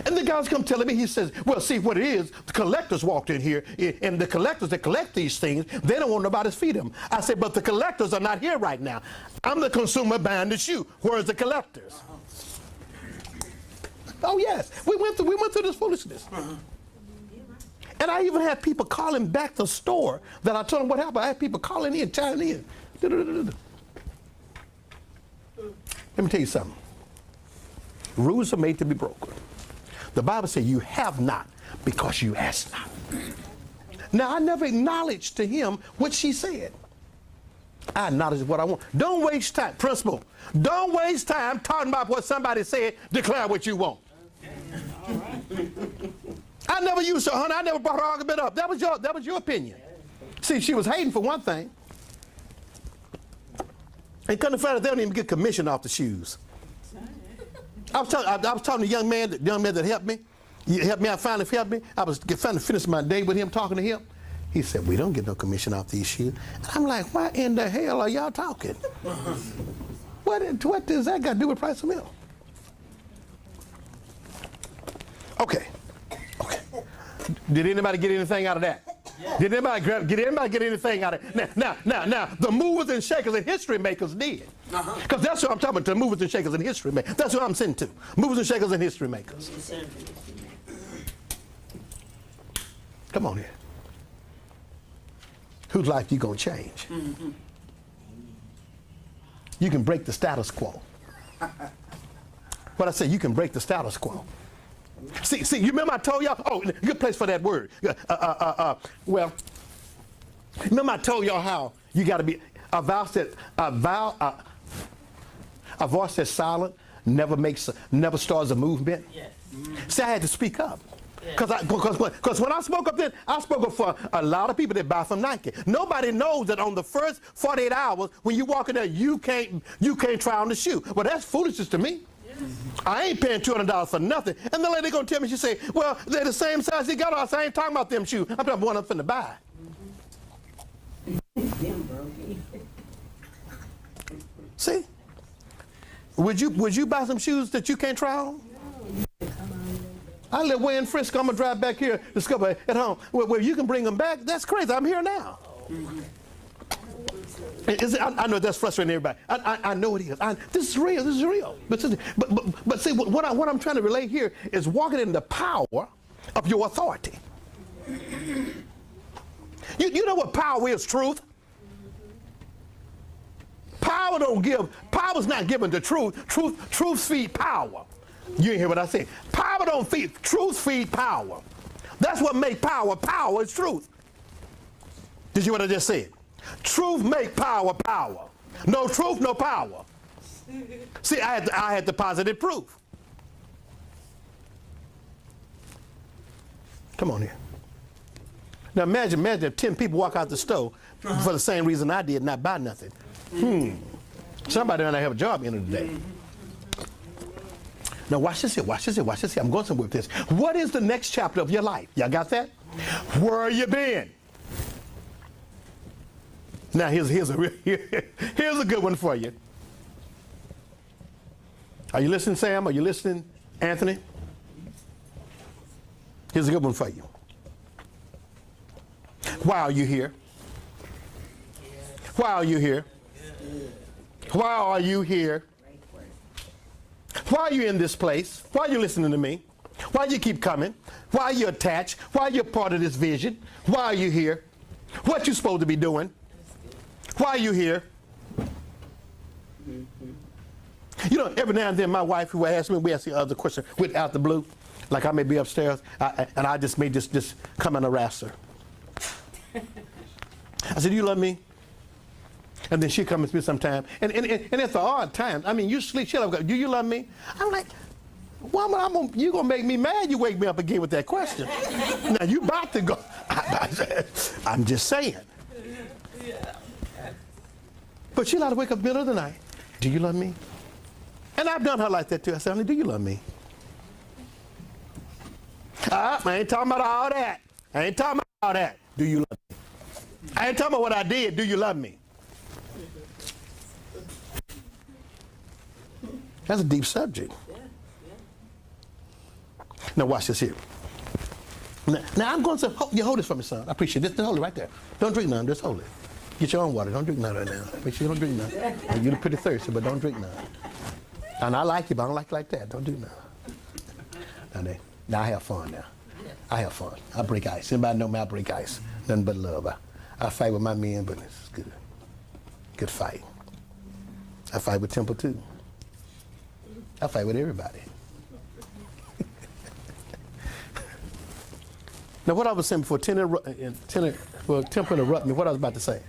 And the guy's come telling me, he says, well, see, what it is, the collectors walked in here, and the collectors that collect these things, they don't want nobody to feed them. I said, but the collectors are not here right now. I'm the consumer buying the shoe. Where's the collectors? Oh, yes. We went through this foolishness. And I even had people calling back the store that I told them what happened. I had people calling in, chiming in. Let me tell you something. Rules are made to be broken. The Bible says you have not because you ask not. Now, I never acknowledged to him what she said. I acknowledge what I want. Don't waste time. Principle. Don't waste time talking about what somebody said. Declare what you want. I never used her, honey. I never brought her argument up. That was your opinion. See, she was hating for one thing. And couldn't find out they don't even get commission off the shoes. I was talking to the young man that helped me. He helped me out, finally helped me. I was trying to finish my day with him, talking to him. He said, we don't get no commission off these shoes. And I'm like, why in the hell are y'all talking? What does that got to do with price of milk? Okay. Did anybody get anything out of that? Yeah. Did anybody get anything out of it? Now, the movers and shakers and history makers did. Because that's what I'm talking about, the movers and shakers and history makers. That's what I'm sending to. Movers and shakers and history makers. Come on here. Whose life you going to change? Mm-hmm. You can break the status quo. What I say, you can break the status quo. See, you remember I told y'all? Oh, good place for that word. Well, remember I told y'all how you got to be a voice that's silent never starts a movement. Yes. See, I had to speak up. Because when I spoke up then, I spoke up for a lot of people that buy from Nike. Nobody knows that on the first 48 hours, when you walk in there, you can't try on the shoe. Well, that's foolishness to me. I ain't paying $200 for nothing. And the lady gonna tell me, she say, well, they're the same size he got on. I ain't talking about them shoes. I'm talking about one I'm finna buy. See? Would you buy some shoes that you can't try on? I live way in Frisco. I'm gonna drive back here, discover at home where you can bring them back. That's crazy. I'm here now. I know that's frustrating everybody. I know it is. This is real. But see, what I'm trying to relate here is walking in the power of your authority. You know what power is? Truth. Power's not given to truth. Truth feed power. You didn't hear what I said. Power don't feed. Truth feed power. That's what makes power. Power is truth. Did you hear what I just said? Truth make power. No truth, no power. See, I had the positive proof. Come on here. Now imagine if 10 people walk out the store for the same reason I did, not buy nothing. Somebody might not have a job at the end of the day. Now watch this here. I'm going somewhere with this. What is the next chapter of your life? Y'all got that? Where you been? Now here's a good one for you. Are you listening, Sam? Are you listening, Anthony? Here's a good one for you. Why are you here? Why are you here? Why are you here? Why are you in this place? Why are you listening to me? Why you keep coming? Why are you attached? Why are you part of this vision? Why are you here? What you supposed to be doing? Why are you here? You know, every now and then my wife who asked me, we ask the other question without the blue, like I may be upstairs, and I just may just come and harass her. I said, do you love me? And then she comes to me sometime, and it's an odd time. I mean, you sleep, she'll go, do you love me? I'm like, woman, you gonna make me mad. You wake me up again with that question. Now you about to go. I'm just saying. But she'll have to wake up in the middle of the night. Do you love me? And I've done her like that too. I said, honey, do you love me? I ain't talking about all that. I ain't talking about all that. Do you love me? I ain't talking about what I did. Do you love me? That's a deep subject. Now watch this here. Now I'm going to say, you hold this for me, son. I appreciate it. Just hold it right there. Don't drink none. Just hold it. Get your own water. Don't drink none right now. Make sure you don't drink none. You're pretty thirsty, but don't drink none. And I like you, but I don't like you like that. Don't do none. Now I have fun now. I have fun. I break ice. Anybody know me? I break ice. Nothing but love. I fight with my men, but it's good. Good fight. I fight with Temple too. I fight with everybody. Now what I was saying before, Temple interrupted me, what I was about to say.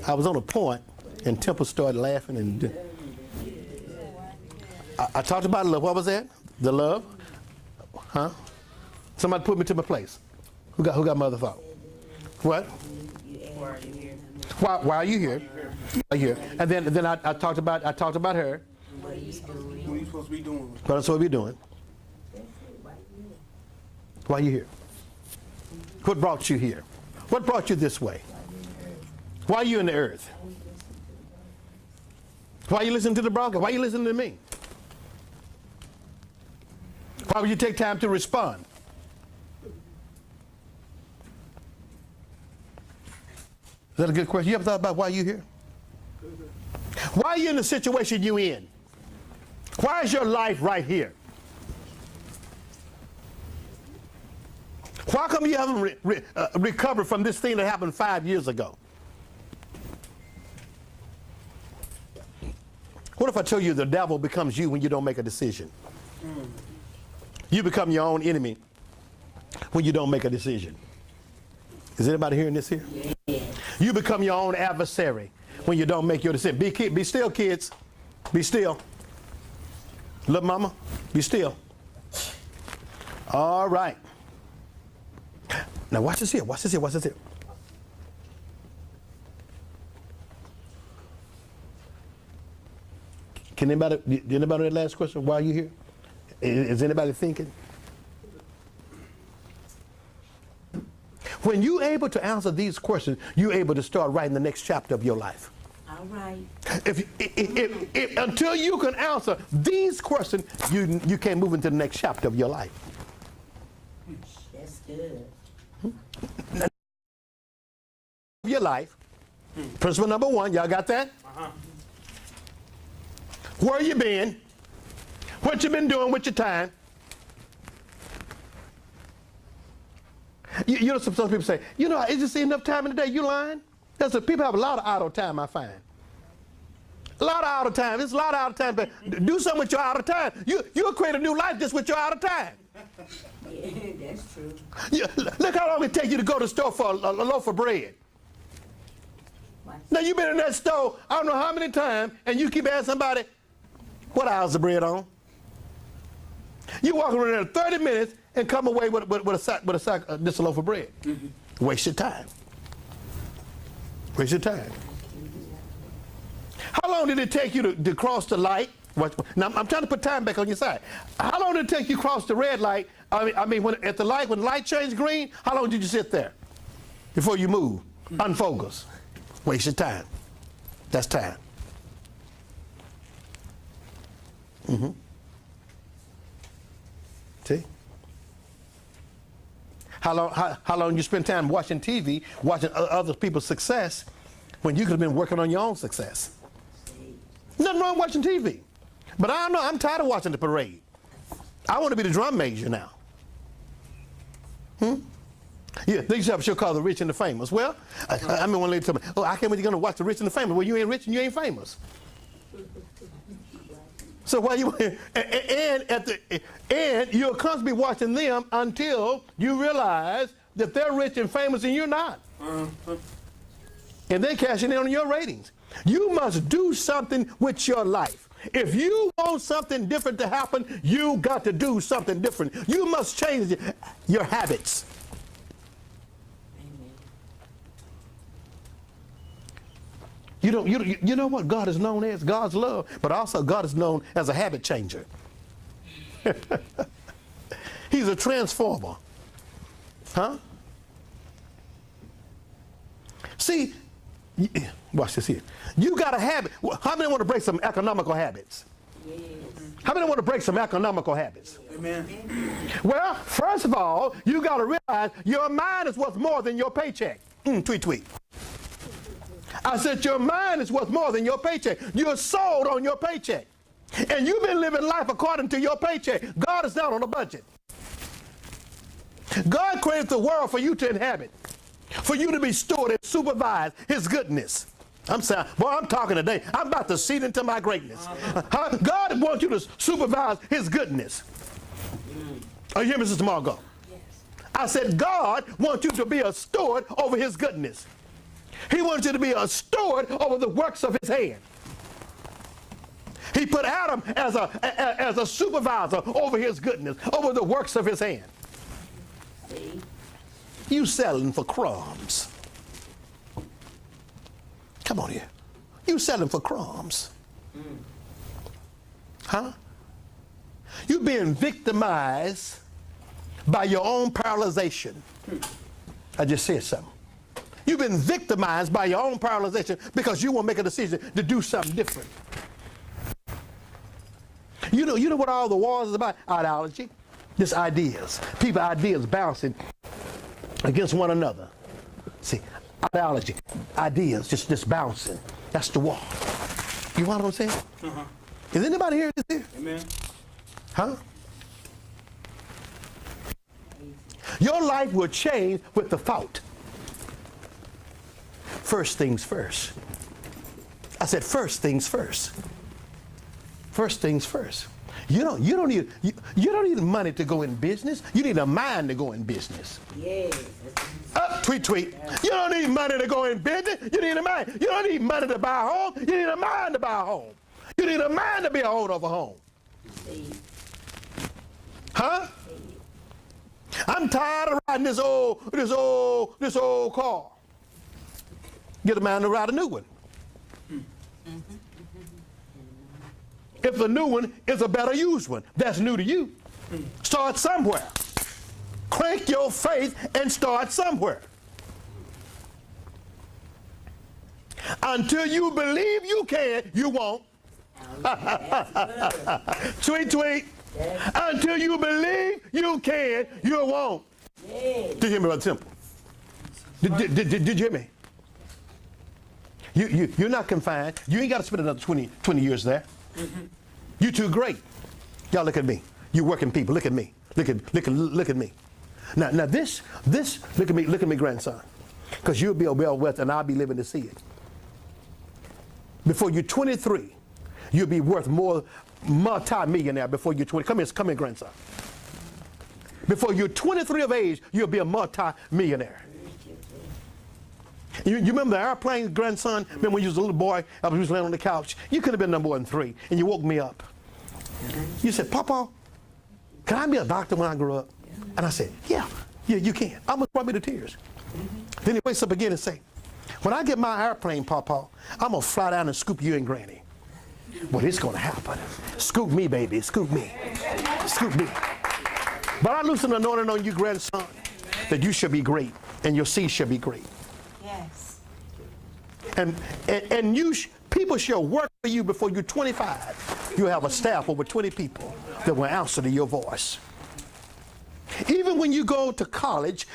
I was on a point and Temple started laughing and I talked about love. What was that? The love? Huh? Somebody put me to my place. Who got my other thought? What? Why are you here? Why are you here? And then I talked about her. What are you supposed to be doing? What I'm supposed to be doing. Why are you here? What brought you here? What brought you this way? Why are you in the earth? Why are you listening to the broadcast? Why are you listening to me? Why would you take time to respond? Is that a good question? You ever thought about why you're here? Why are you in the situation you're in? Why is your life right here? Why come you haven't recovered from this thing that happened 5 years ago? What if I tell you the devil becomes you when you don't make a decision? You become your own enemy when you don't make a decision. Is anybody hearing this here? Yeah. You become your own adversary when you don't make your decision. Be still, kids. Be still. Little mama, be still. All right. Now watch this here. Watch this here. Watch this here. Did anybody know that last question? Why are you here? Is anybody thinking? When you're able to answer these questions, you're able to start writing the next chapter of your life. All right. If until you can answer these questions, you can't move into the next chapter of your life. That's good. Your life. Principle number one, y'all got that? Where you been? What you been doing with your time? You know, some people say, you know, is this enough time in the day? You lying? People have a lot of idle time, I find. A lot of idle time. It's a lot of idle time. But do something with your idle time. You'll create a new life just with your idle time. Yeah, that's true. Look how long it takes you to go to the store for a loaf of bread. Now, you've been in that store, I don't know how many times, and you keep asking somebody, what hour's the bread on? You walk around there 30 minutes and come away with just a loaf of bread. Mm-hmm. Waste your time. Waste your time. How long did it take you to cross the light? Now, I'm trying to put time back on your side. How long did it take you to cross the red light? I mean, when the light changed green, how long did you sit there before you move? Unfocus. Waste your time. That's time. Mm-hmm. See? How long you spend time watching TV, watching other people's success, when you could have been working on your own success? Nothing wrong watching TV. But I don't know, I'm tired of watching the parade. I want to be the drum major now. Yeah, they used to have a show called The Rich and the Famous. Well, I mean, one lady told me, oh, I can't wait, you're going to watch The Rich and the Famous. Well, you ain't rich and you ain't famous. So while you and you'll constantly be watching them until you realize that they're rich and famous and you're not. And then cashing in on your ratings. You must do something with your life. If you want something different to happen, you got to do something different. You must change your habits. You know what God is known as? God's love, but also God is known as a habit changer. He's a transformer. Huh? See, watch this here. You got a habit. How many want to break some economical habits? Yes. How many want to break some economical habits? Amen. Well, first of all, you got to realize your mind is worth more than your paycheck. Tweet, tweet. I said your mind is worth more than your paycheck. You're sold on your paycheck. And you've been living life according to your paycheck. God is not on a budget. God created the world for you to inhabit, for you to be steward and supervise his goodness. I'm saying, boy, I'm talking today. I'm about to seed into my greatness. God wants you to supervise his goodness. Are you hear me, Sister Margot? Yes. I said, God wants you to be a steward over his goodness. He wants you to be a steward over the works of his hand. He put Adam as a supervisor over his goodness, over the works of his hand. See? You selling for crumbs. Come on here. You selling for crumbs. Huh? You being victimized by your own paralyzation. I just said something. You've been victimized by your own paralyzation because you won't make a decision to do something different. You know what all the wars is about? Ideology. Just ideas. People ideas bouncing against one another. See, ideology, ideas just bouncing. That's the war. You know what I'm saying? Uh-huh. Is anybody here? Amen. Huh? Your life will change with the thought. First things first. I said first things first. First things first. You don't need money to go in business. You need a mind to go in business. Yes. Tweet, tweet. You don't need money to go in business. You need a mind. You don't need money to buy a home. You need a mind to buy a home. You need a mind to be a owner of a home. See? Huh? I'm tired of riding this old car. Get a man to ride a new one. If the new one is a better used one, that's new to you. Start somewhere. Crank your faith and start somewhere. Until you believe you can, you won't. Tweet, tweet. Until you believe you can, you won't. Yes. Did you hear me, Brother Simple? Did you hear me? You're not confined. You ain't got to spend another 20 years there. You too great. Y'all look at me. You working people. Look at me. Look at me. Now this. Look at me, grandson. Because you'll be a well-wealth and I'll be living to see it. Before you're 23, you'll be worth more, multi-millionaire. Before you're 20. Come here, grandson. Before you're 23 of age, you'll be a multi-millionaire. You remember the airplane, grandson? Remember when you was a little boy, I was laying on the couch? You could have been no more than 3, and you woke me up. You said, Papa, can I be a doctor when I grow up? And I said, yeah, you can. Almost brought me to tears. Then he wakes up again and say, when I get my airplane, Papa, I'm going to fly down and scoop you and Granny. Well, it's going to happen. Scoop me, baby. Scoop me. Scoop me. But I loosen the anointing on you, grandson, that you should be great, and your seed should be great. Yes. And people shall work for you before you're 25. You'll have a staff over 20 people that will answer to your voice. Even when you go to college,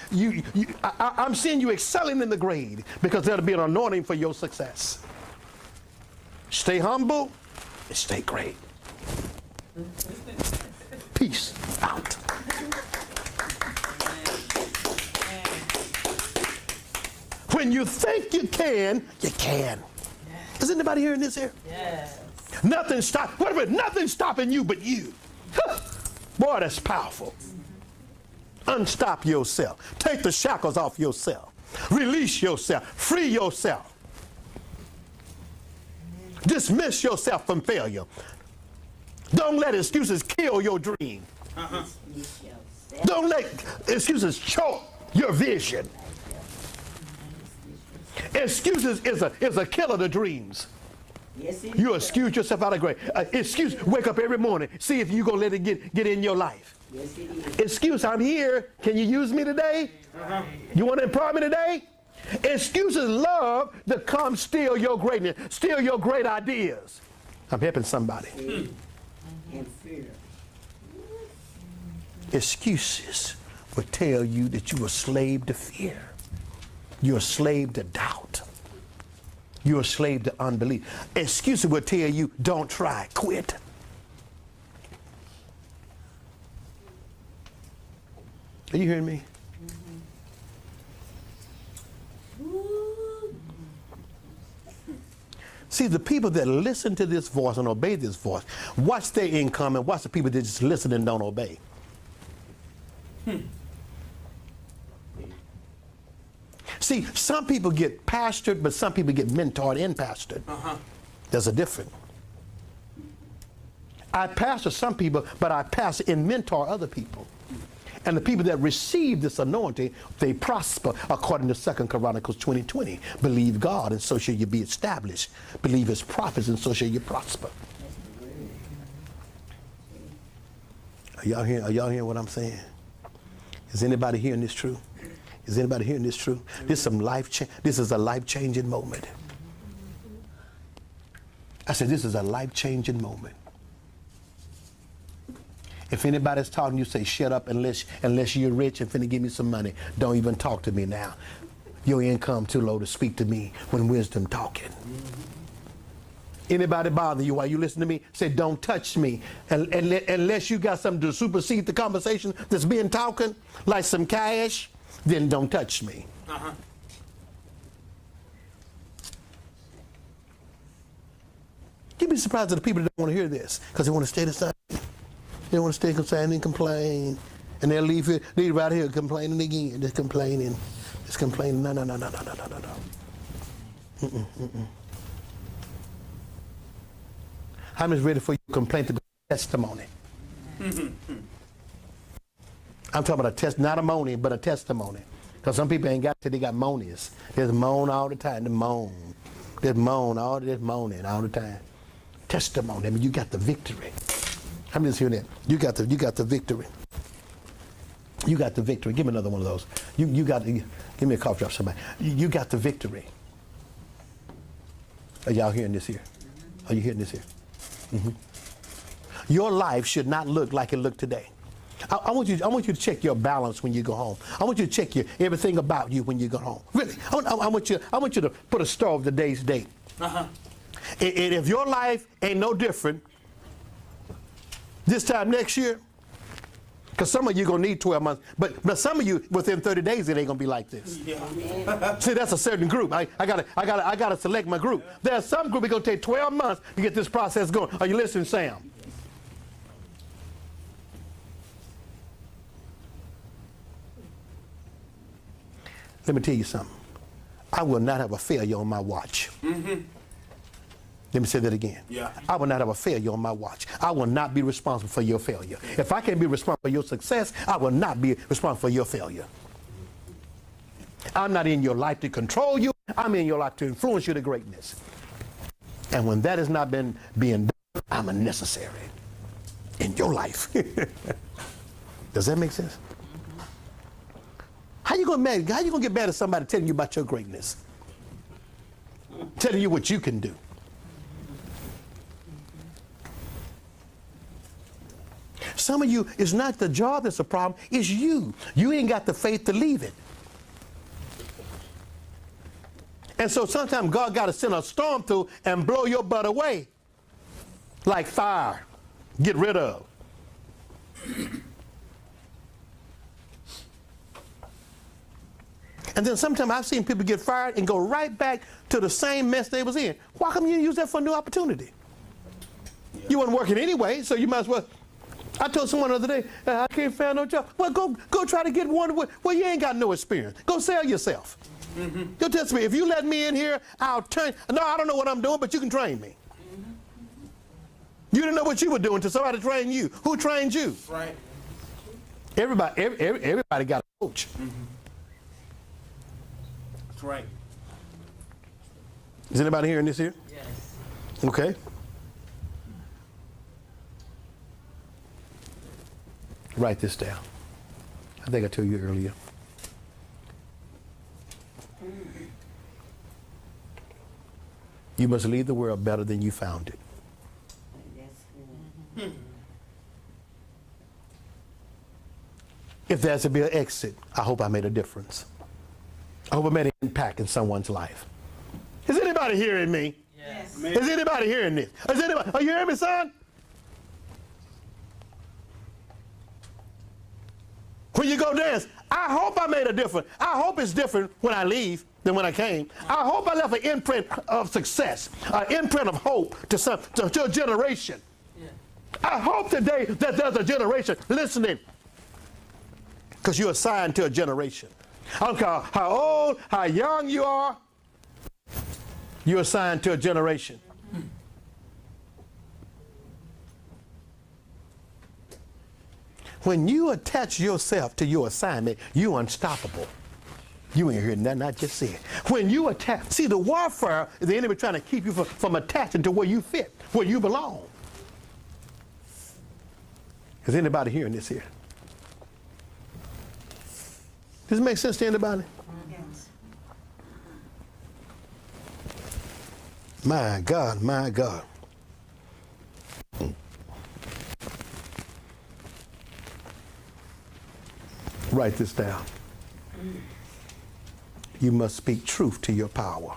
I'm seeing you excelling in the grade because there'll be an anointing for your success. Stay humble and stay great. Peace out. When you think you can, you can. Is anybody hearing this here? Yes. Nothing's stopping you but you. Boy, that's powerful. Unstop yourself. Take the shackles off yourself. Release yourself. Free yourself. Dismiss yourself from failure. Don't let excuses kill your dream. Don't let excuses choke your vision. Excuses is a killer to dreams. Yes, it You is. excuse yourself out of grace. Excuse, wake up every morning. See if you're going to let it get in your life. Yes, it is. Excuse, I'm here. Can you use me today? You want to employ me today? Excuses love to come steal your greatness, steal your great ideas. I'm helping somebody. And fear. Excuses will tell you that you're a slave to fear. You're a slave to doubt. You're a slave to unbelief. Excuses will tell you, don't try, quit. Are you hearing me? See, the people that listen to this voice and obey this voice, watch their income and watch the people that just listen and don't obey. See, some people get pastored, but some people get mentored and pastored. There's a difference. I pastor some people, but I pastor and mentor other people. And the people that receive this anointing, they prosper according to 2 Chronicles 20:20. Believe God, and so shall you be established. Believe his prophets, and so shall you prosper. Are y'all hearing what I'm saying? Is anybody hearing this true? Is anybody hearing this true? This is a life-changing moment. I said, this is a life-changing moment. If anybody's talking, you say, shut up unless you're rich and finna give me some money. Don't even talk to me now. Your income too low to speak to me when wisdom talking. Anybody bother you while you listen to me? Say, don't touch me. Unless you got something to supersede the conversation that's being talking, like some cash, then don't touch me. You'd be surprised at the people that don't want to hear this because they want to stay the same. They want to stay concerned and complain. And they'll leave right here complaining again. Just complaining. Just complaining. No. How many is ready for your complaint to be a testimony? I'm talking about a test, not a moaning, but a testimony. Because some people ain't got it, they got monies. There's moan all the time. They moan. There's moaning all the time. Testimony. I mean, you got the victory. I'm just hearing that. You got the victory. You got the victory. Give me another one of those. You got give me a cough drop, somebody. You got the victory. Are y'all hearing this here? Are you hearing this here? Your life should not look like it looked today. I want you to check your balance when you go home. I want you to check everything about you when you go home. Really, I want you to put a star of the day's date. And if your life ain't no different this time next year, because some of you gonna need 12 months, but some of you within 30 days it ain't gonna be like this. Yeah. See, that's a certain group. I gotta select my group. There's some group it's gonna take 12 months to get this process going. Are you listening, Sam? Let me tell you something. I will not have a failure on my watch. Let me say that again. Yeah. I will not have a failure on my watch. I will not be responsible for your failure. If I can't be responsible for your success, I will not be responsible for your failure. I'm not in your life to control you. I'm in your life to influence you to greatness. And when that has not been being done, I'm unnecessary in your life. Does that make sense? How you gonna get mad at somebody telling you about your greatness? Telling you what you can do. Some of you, it's not the job that's a problem, it's you. You ain't got the faith to leave it. And so sometimes God got to send a storm through and blow your butt away. Like fire. Get rid of. And then sometimes I've seen people get fired and go right back to the same mess they was in. Why come you didn't use that for a new opportunity? You weren't working anyway, so you might as well. I told someone the other day, I can't find no job. Well, go try to get one. Well, you ain't got no experience. Go sell yourself. Go tell me, if you let me in here, I'll train. No, I don't know what I'm doing, but you can train me. You didn't know what you were doing until somebody trained you. Who trained you? Right. Everybody got a coach. That's right. Is anybody hearing this here? Yes. Okay. Write this down. I think I told you earlier. You must leave the world better than you found it. That's good. If there's to be an exit, I hope I made a difference. I hope I made an impact in someone's life. Is anybody hearing me? Yes. Is anybody hearing this? Is anybody, are you hearing me, son? When you go dance, I hope I made a difference. I hope it's different when I leave than when I came. I hope I left an imprint of success, an imprint of hope to a generation. Yeah. I hope today that there's a generation listening, because you're assigned to a generation. I don't care how old, how young you are, you're assigned to a generation. When you attach yourself to your assignment, you're unstoppable. You ain't heard nothing I just said. When you attach, see, the warfare is the enemy trying to keep you from attaching to where you fit, where you belong. Is anybody hearing this here? Does it make sense to anybody? Yes. My God, my God. Write this down. You must speak truth to your power.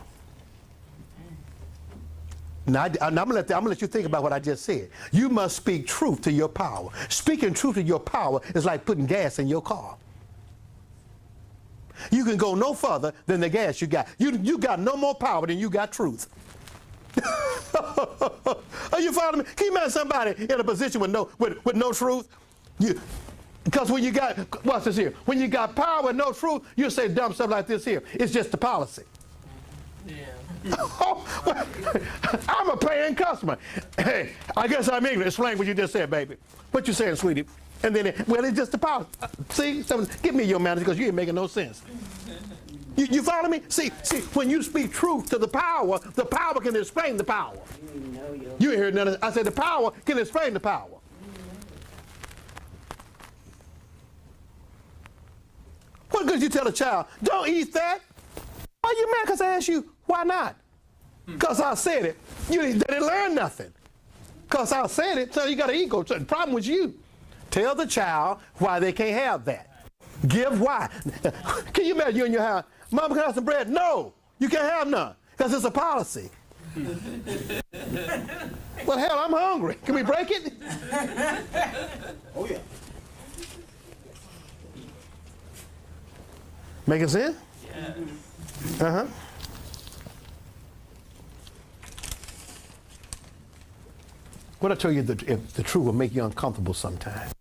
Now, I'm gonna let you think about what I just said. You must speak truth to your power. Speaking truth to your power is like putting gas in your car. You can go no further than the gas you got. You got no more power than you got truth. Are you following me? Can you imagine somebody in a position with no truth? Because when you got, watch this here, when you got power and no truth, you say dumb stuff like this here. It's just the policy. Yeah. I'm a paying customer. Hey, I guess I'm ignorant. Explain what you just said, baby. What you saying, sweetie? And then, well, it's just the policy. See, give me your manager, because you ain't making no sense. You follow me? See, when you speak truth to the power can explain the power. You ain't heard none of that. I said the power can explain the power. What good you tell a child, don't eat that? Why you mad? Because I asked you, why not? Because I said it. You didn't learn nothing. Because I said it, so you got an ego. So the problem was you. Tell the child why they can't have that. Give why. Can you imagine you in your house? Mama, can I have some bread? No, you can't have none. Because it's a policy. Well, hell, I'm hungry. Can we break it? Oh, yeah. Making sense? Yeah. Uh-huh. What I tell you, if the truth will make you uncomfortable sometimes.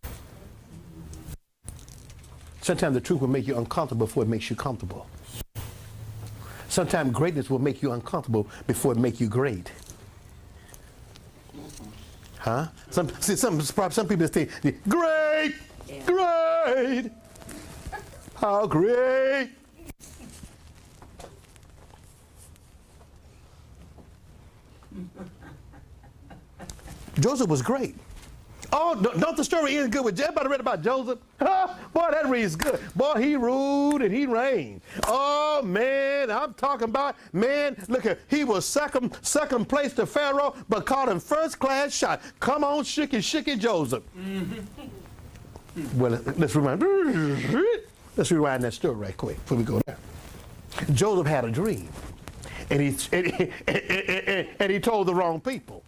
Sometimes the truth will make you uncomfortable before it makes you comfortable. Sometimes greatness will make you uncomfortable before it makes you great. Huh? Some people think, great, great, how great. Joseph was great. Oh, don't the story end good with everybody read about Joseph? Huh? Boy, that reads good. Boy, he ruled and he reigned. Oh, man, I'm talking about, man, look at, he was second place to Pharaoh, but caught him first class shot. Come on, shicky Joseph. Mm-hmm. Well, let's rewind that story right quick before we go there. Joseph had a dream, and he told the wrong people.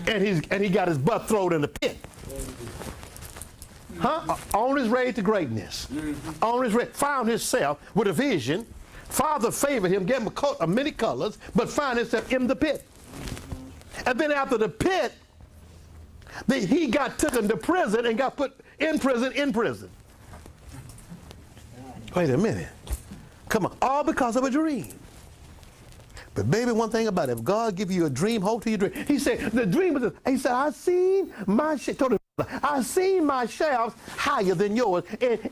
And he got his butt thrown in the pit. Huh? On his way to greatness. On his way, found himself with a vision. Father favored him, gave him a coat of many colors, but found himself in the pit. And then after the pit, he got taken to prison and got put in prison. Wait a minute. Come on. All because of a dream. But baby, one thing about it, if God give you a dream, hold to your dream. He said, the dream was this. He said, I seen my shit. Told him, I seen my shelves higher than yours,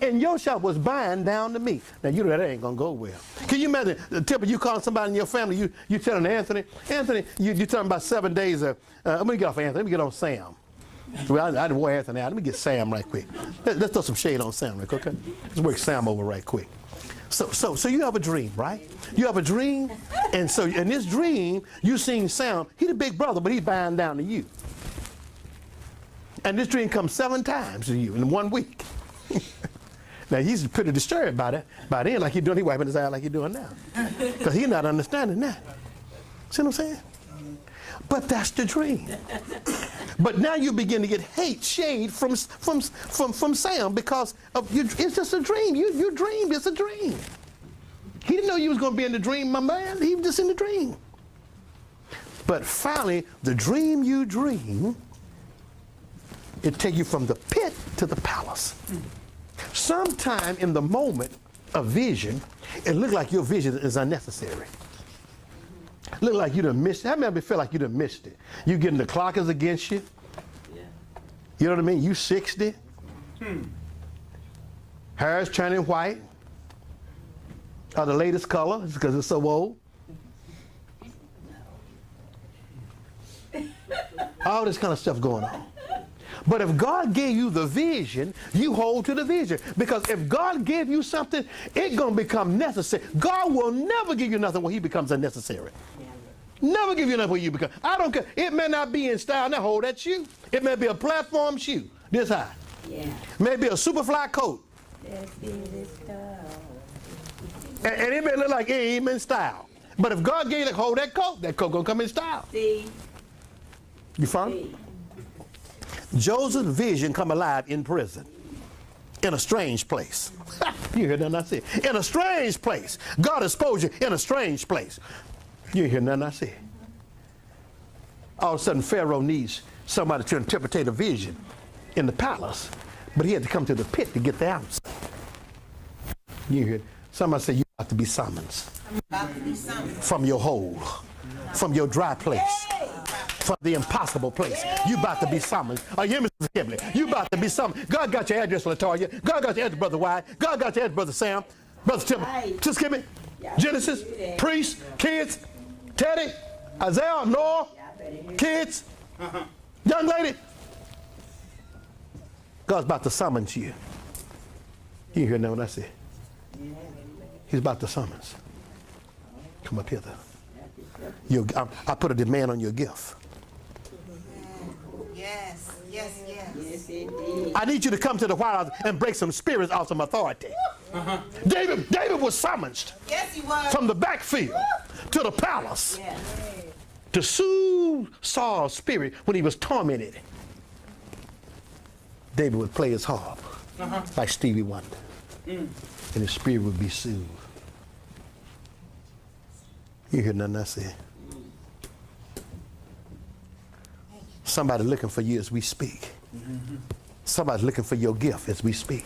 and your shelf was bowing down to me. Now, you know that ain't going to go well. Can you imagine, Tipper, you call somebody in your family, you telling Anthony, you telling about 7 days, let me get off Anthony, let me get on Sam. Well, I didn't wear Anthony out. Let me get Sam right quick. Let's throw some shade on Sam right quick, okay? Let's work Sam over right quick. So you have a dream, right? You have a dream, and so in this dream, you seen Sam. He the big brother, but he's bowing down to you. And this dream comes 7 times to you in 1 week. Now, he's pretty disturbed by that. By then, like he's doing, he wiping his eye like he's doing now. Because he's not understanding that. See what I'm saying? But that's the dream. But now you begin to get hate, shade from Sam because of it's just a dream. You dreamed, it's a dream. He didn't know you was going to be in the dream, my man. He was just in the dream. But finally, the dream you dream, it take you from the pit to the palace. Sometime in the moment of vision, it look like your vision is unnecessary. Look like you done missed it. How many of you feel like you done missed it? You getting the clock is against you. Yeah. You know what I mean? You 60. Hair is turning white. Or the latest color because it's so old. All this kind of stuff going on. But if God gave you the vision, you hold to the vision. Because if God gave you something, it's going to become necessary. God will never give you nothing when he becomes unnecessary. Never give you nothing when you become. I don't care. It may not be in style. Now hold that shoe. It may be a platform shoe, this high. Yeah. Maybe a Superfly coat. And it may look like it ain't even in style. But if God gave you, like, hold that coat going to come in style. See? You follow? Joseph's vision come alive in prison, in a strange place. You hear nothing I said? In a strange place. God exposed you in a strange place. You hear nothing I said? All of a sudden, Pharaoh needs somebody to interpret a vision in the palace, but he had to come to the pit to get the answer. You hear? Somebody say you have to be summoned. From your hole, from your dry place. From the impossible place. You about to be summoned. Are you Mr. Kimberly? You about to be summoned. God got your address, Latoya. God got your address, Brother Wyatt. God got your address, Brother Sam. Brother Tim. Sister Kimmy. Genesis. Priest. Kids. Teddy. Isaiah. Noah. Kids. Young lady. God's about to summons you. You hear now what I say? He's about to summons. Come up here, though. I put a demand on your gift. Yes, indeed. I need you to come to the White House and break some spirits off some authority. David was summoned. Yes, he was. From the backfield to the palace to soothe Saul's spirit when he was tormented. David would play his harp like Stevie Wonder, and his spirit would be soothed. You hear nothing I say? Somebody looking for you as we speak. Somebody's looking for your gift as we speak.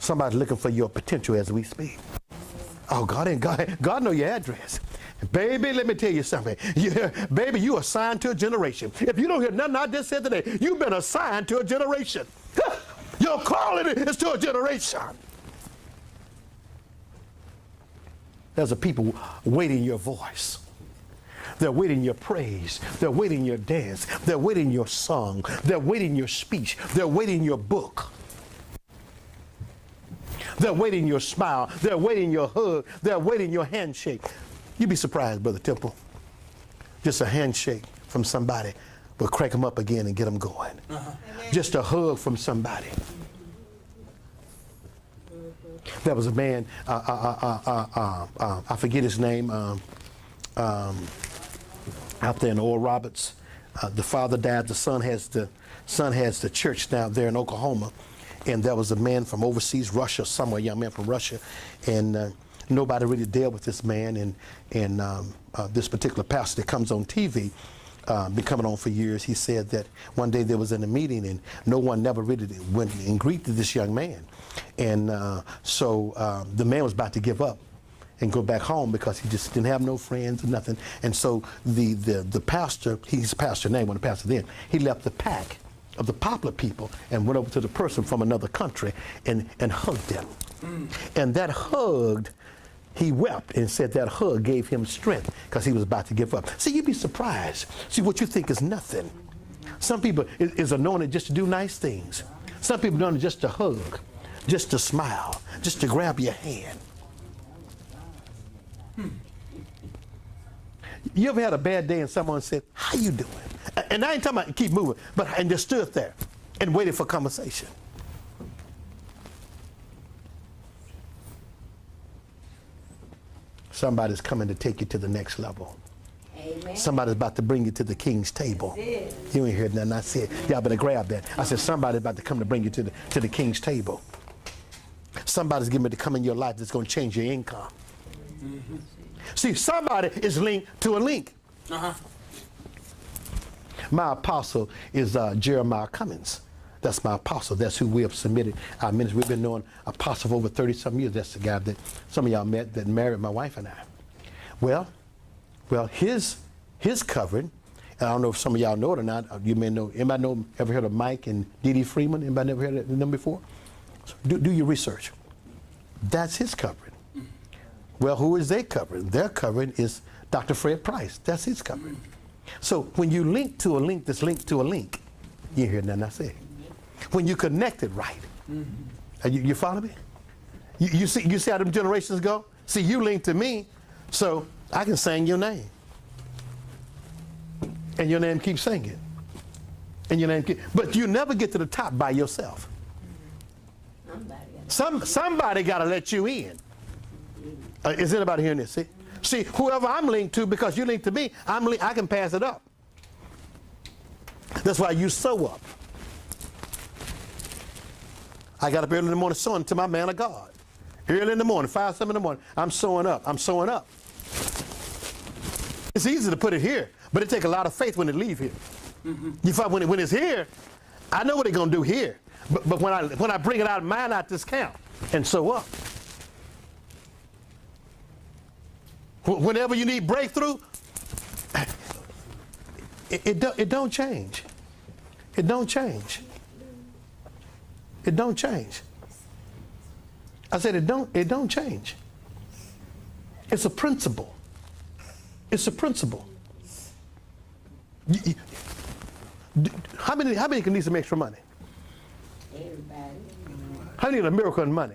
Somebody's looking for your potential as we speak. Oh, God know your address. Baby, let me tell you something. Baby, you assigned to a generation. If you don't hear nothing I just said today, you've been assigned to a generation. Your calling is to a generation. There's a people waiting your voice. They're waiting your praise. They're waiting your dance. They're waiting your song. They're waiting your speech. They're waiting your book. They're waiting your smile. They're waiting your hug. They're waiting your handshake. You'd be surprised, Brother Temple. Just a handshake from somebody will crank them up again and get them going. Just a hug from somebody. There was a man, I forget his name, out there in Oral Roberts. The father died. The son has the church now there in Oklahoma. And there was a man from overseas, Russia, somewhere, a young man from Russia. And nobody really dealt with this man. And this particular pastor that comes on TV, been coming on for years, he said that one day they was in a meeting and no one never really went and greeted this young man. And so the man was about to give up and go back home because he just didn't have no friends or nothing. And so the pastor, he's pastor now, when the pastor then, he left the pack of the popular people and went over to the person from another country and hugged them. And that hugged, he wept and said that hug gave him strength because he was about to give up. See, you'd be surprised. See, what you think is nothing. Some people is anointed just to do nice things. Some people anointed just to hug, just to smile, just to grab your hand. You ever had a bad day and someone said, "How you doing?" And I ain't talking about keep moving, and just stood there and waited for conversation. Somebody's coming to take you to the next level. Amen. Somebody's about to bring you to the king's table. You ain't heard nothing I said. Y'all better grab that. I said somebody's about to come to bring you to the king's table. Somebody's getting ready to come in your life that's going to change your income. Mm-hmm. See, somebody is linked to a link. Uh-huh. My apostle is Jeremiah Cummins. That's my apostle. That's who we have submitted our ministry. We've been knowing apostle for over 30-some years. That's the guy that some of y'all met that married my wife and I. Well, his covering, and I don't know if some of y'all know it or not. You may know. Anybody know? Ever heard of Mike and Dee Dee Freeman? Anybody ever heard of them before? So do your research. That's his covering. Well, who is their covering? Their covering is Dr. Fred Price. That's his covering. So when you link to a link that's linked to a link, you hear nothing I said. When you connect it right, you follow me? You see how them generations go? See, you link to me, so I can sing your name. And your name keeps singing. And your name but you never get to the top by yourself. Somebody got to let you in. Is anybody hearing this? See, whoever I'm linked to, because you linked to me, I can pass it up. That's why you sow up. I got up early in the morning sowing to my man of God. Early in the morning, 5, 7 in the morning, I'm sowing up. I'm sowing up. It's easy to put it here, but it takes a lot of faith when it leaves here. Mm-hmm. You find when it's here, I know what they're going to do here. But when I bring it out of mine out this count and sow up. Whenever you need breakthrough, it don't change. It don't change. It don't change. I said it don't change. It's a principle. It's a principle. How many can need some extra money? Everybody. How many need a miracle in money?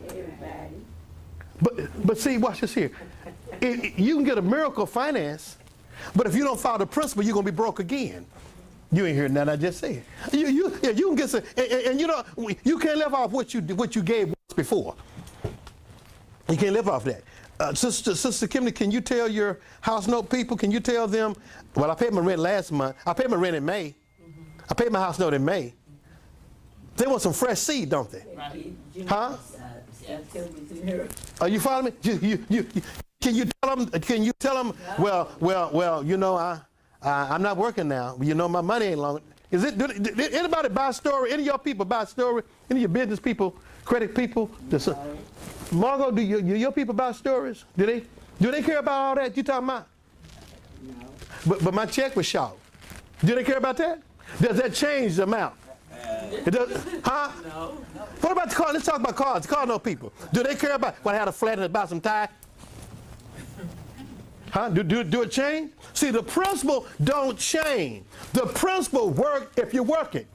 Everybody. But see, watch this here. You can get a miracle finance, but if you don't follow the principle, you're gonna be broke again. You ain't hearing that I just said. You can get some, and you know you can't live off what you gave once before. You can't live off that. Sister Kimberly, can you tell your house note people? Can you tell them? Well, I paid my rent last month. I paid my rent in May. I paid my house note in May. They want some fresh seed, don't they? Huh? Are you following me? Can you tell them? Well, you know, I'm not working now. You know, my money ain't long. Did anybody buy a story? Any of your people buy a story? Any of your business people, credit people? Margot, do your people buy stories? Do they care about all that you talking about? No. But my check was short. Do they care about that? Does that change the amount? It does, huh? No. What about the car? Let's talk about cars. Car no people. Do they care about what I had a flat and about some tire? Huh? Do it change? See, the principle don't change. The principle work if you're working.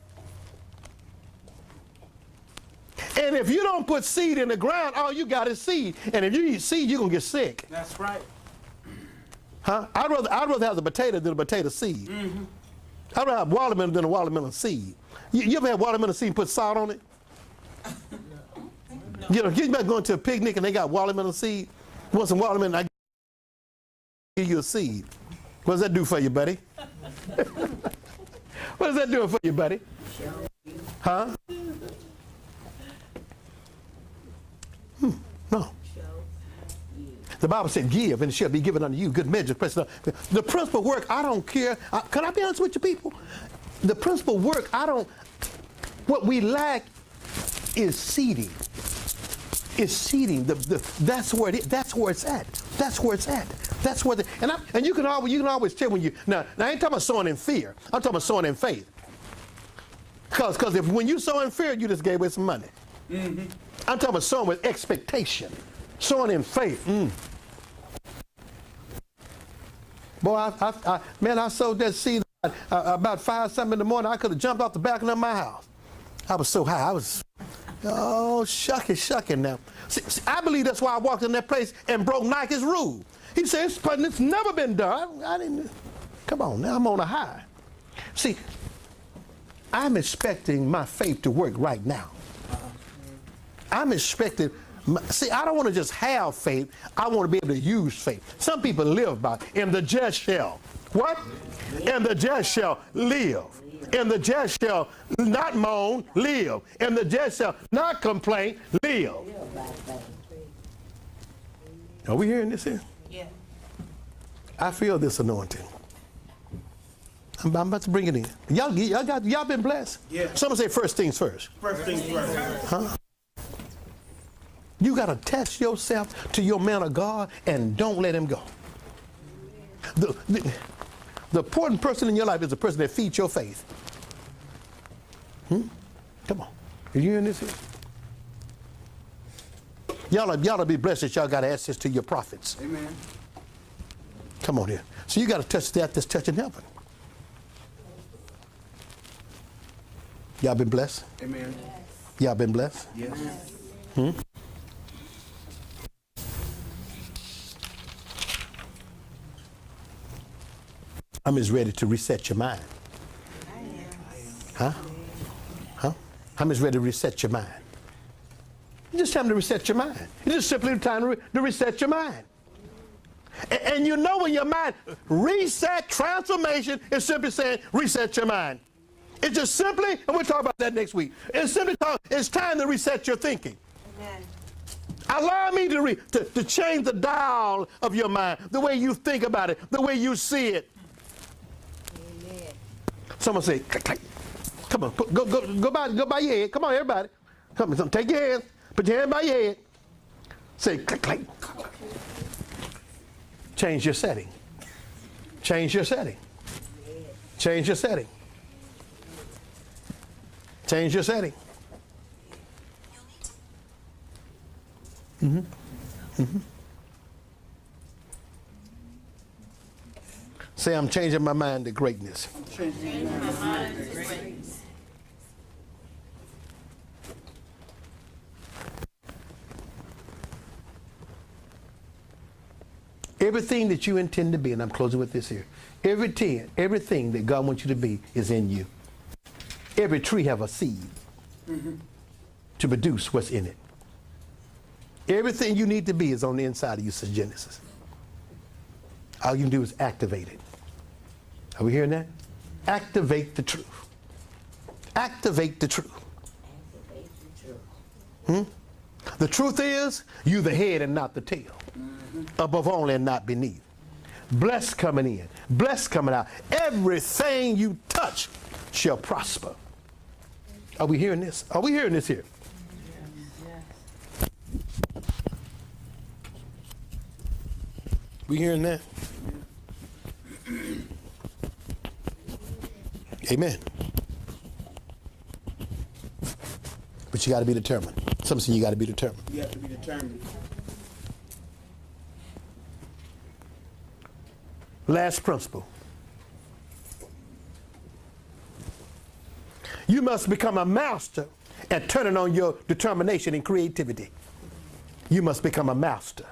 And if you don't put seed in the ground, all you got is seed. And if you eat seed, you're going to get sick. That's right. Huh? I'd rather have the potato than a potato seed. Mm-hmm. I'd rather have watermelon than a watermelon seed. You ever have watermelon seed and put salt on it? No. You know, you might go into a picnic and they got watermelon seed. You want some watermelon, I give you a seed. What does that do for you, buddy? What is that doing for you, buddy? Huh? No. The Bible said, give and it shall be given unto you. Good measure. The principle work, I don't care. Can I be honest with you people? The principle work, what we lack is seeding. It's seeding. That's where it is. That's where it's at. That's where it's at. That's where and you can always tell when you, now I ain't talking about sowing in fear. I'm talking about sowing in faith. Because if when you sow in fear, you just gave away some money. I'm talking about sowing with expectation, sowing in faith. Boy, I sowed that seed about 5 something in the morning. I could have jumped off the balcony of my house. I was so high. I was, shucking now. See, I believe that's why I walked in that place and broke Nike's rule. He said, it's never been done. I didn't. Come on, now I'm on a high. See, I'm expecting my faith to work right now. I'm expecting, I don't want to just have faith. I want to be able to use faith. Some people live by, and the just shall. What? And the just shall live. And the just shall not moan, live. And the just shall not complain, live. Are we hearing this here? Yeah. I feel this anointing. I'm about to bring it in. Y'all been blessed? Yeah. Someone say first things first. First things first. Huh? You got to attach yourself to your man of God and don't let him go. The important person in your life is the person that feeds your faith. Come on. Are you hearing this here? Y'all be blessed that y'all got access to your prophets. Amen. Come on here. So you got to touch that that's touching heaven. Y'all been blessed? Amen. Y'all been blessed? Yes. I'm just ready to reset your mind. Huh? I'm just ready to reset your mind. It's just time to reset your mind. It's just simply time to reset your mind. And you know when your mind reset, transformation is simply saying reset your mind. It's just simply, and we'll talk about that next week. It's simply it's time to reset your thinking. Amen. Allow me to change the dial of your mind, the way you think about it, the way you see it. Amen. Someone say, click, click. Come on, go by your head. Come on, everybody. Come on, take your hands. Put your hand by your head. Say, click, click. Change your setting. Change your setting. Change your setting. Change your setting. Say, I'm changing my mind to greatness. Changing my mind to greatness. Everything that you intend to be, and I'm closing with this here, everything that God wants you to be is in you. Every tree have a seed to produce what's in it. Everything you need to be is on the inside of you, says Genesis. All you can do is activate it. Are we hearing that? Activate the truth. Activate the truth. Activate the truth. The truth is, you the head and not the tail. Above only and not beneath. Blessed coming in, blessed coming out. Everything you touch shall prosper. Are we hearing this? Are we hearing this here? We hearing that? Amen. But you got to be determined. Some say you got to be determined. You have to be determined. Last principle. You must become a master at turning on your determination and creativity. You must become a master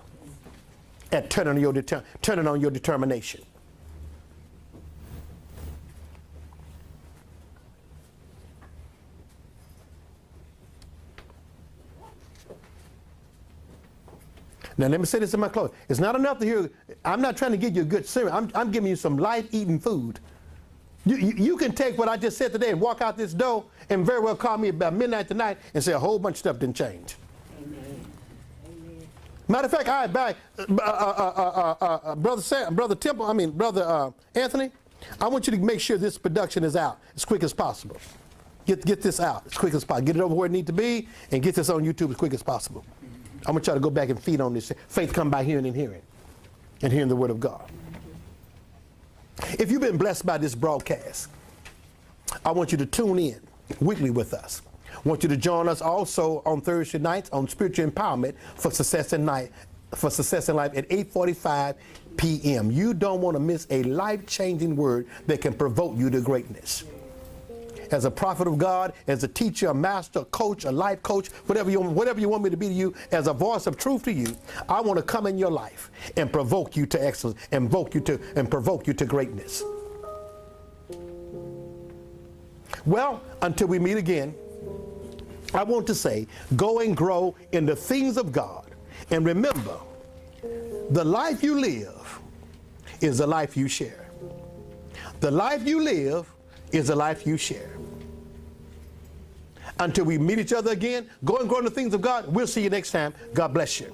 at turning on your determination. Now let me say this in my close. It's not enough to hear. I'm not trying to give you a good sermon. I'm giving you some life-eating food. You can take what I just said today and walk out this door and very well call me about midnight tonight and say a whole bunch of stuff didn't change. Amen. Amen. Matter of fact, all right, Brother Anthony, I want you to make sure this production is out as quick as possible. Get this out as quick as possible. Get it over where it needs to be and get this on YouTube as quick as possible. I want y'all to go back and feed on this. Faith come by hearing and hearing the word of God. If you've been blessed by this broadcast, I want you to tune in weekly with us. I want you to join us also on Thursday nights on Spiritual Empowerment for Success in Life at 8:45 p.m. You don't want to miss a life-changing word that can provoke you to greatness. As a prophet of God, as a teacher, a master, a coach, a life coach, whatever you want me to be to you, as a voice of truth to you, I want to come in your life and provoke you to excellence, and provoke you to greatness. Well, until we meet again, I want to say, go and grow in the things of God. And remember, the life you live is the life you share. The life you live is the life you share. Until we meet each other again, go and grow in the things of God. We'll see you next time. God bless you.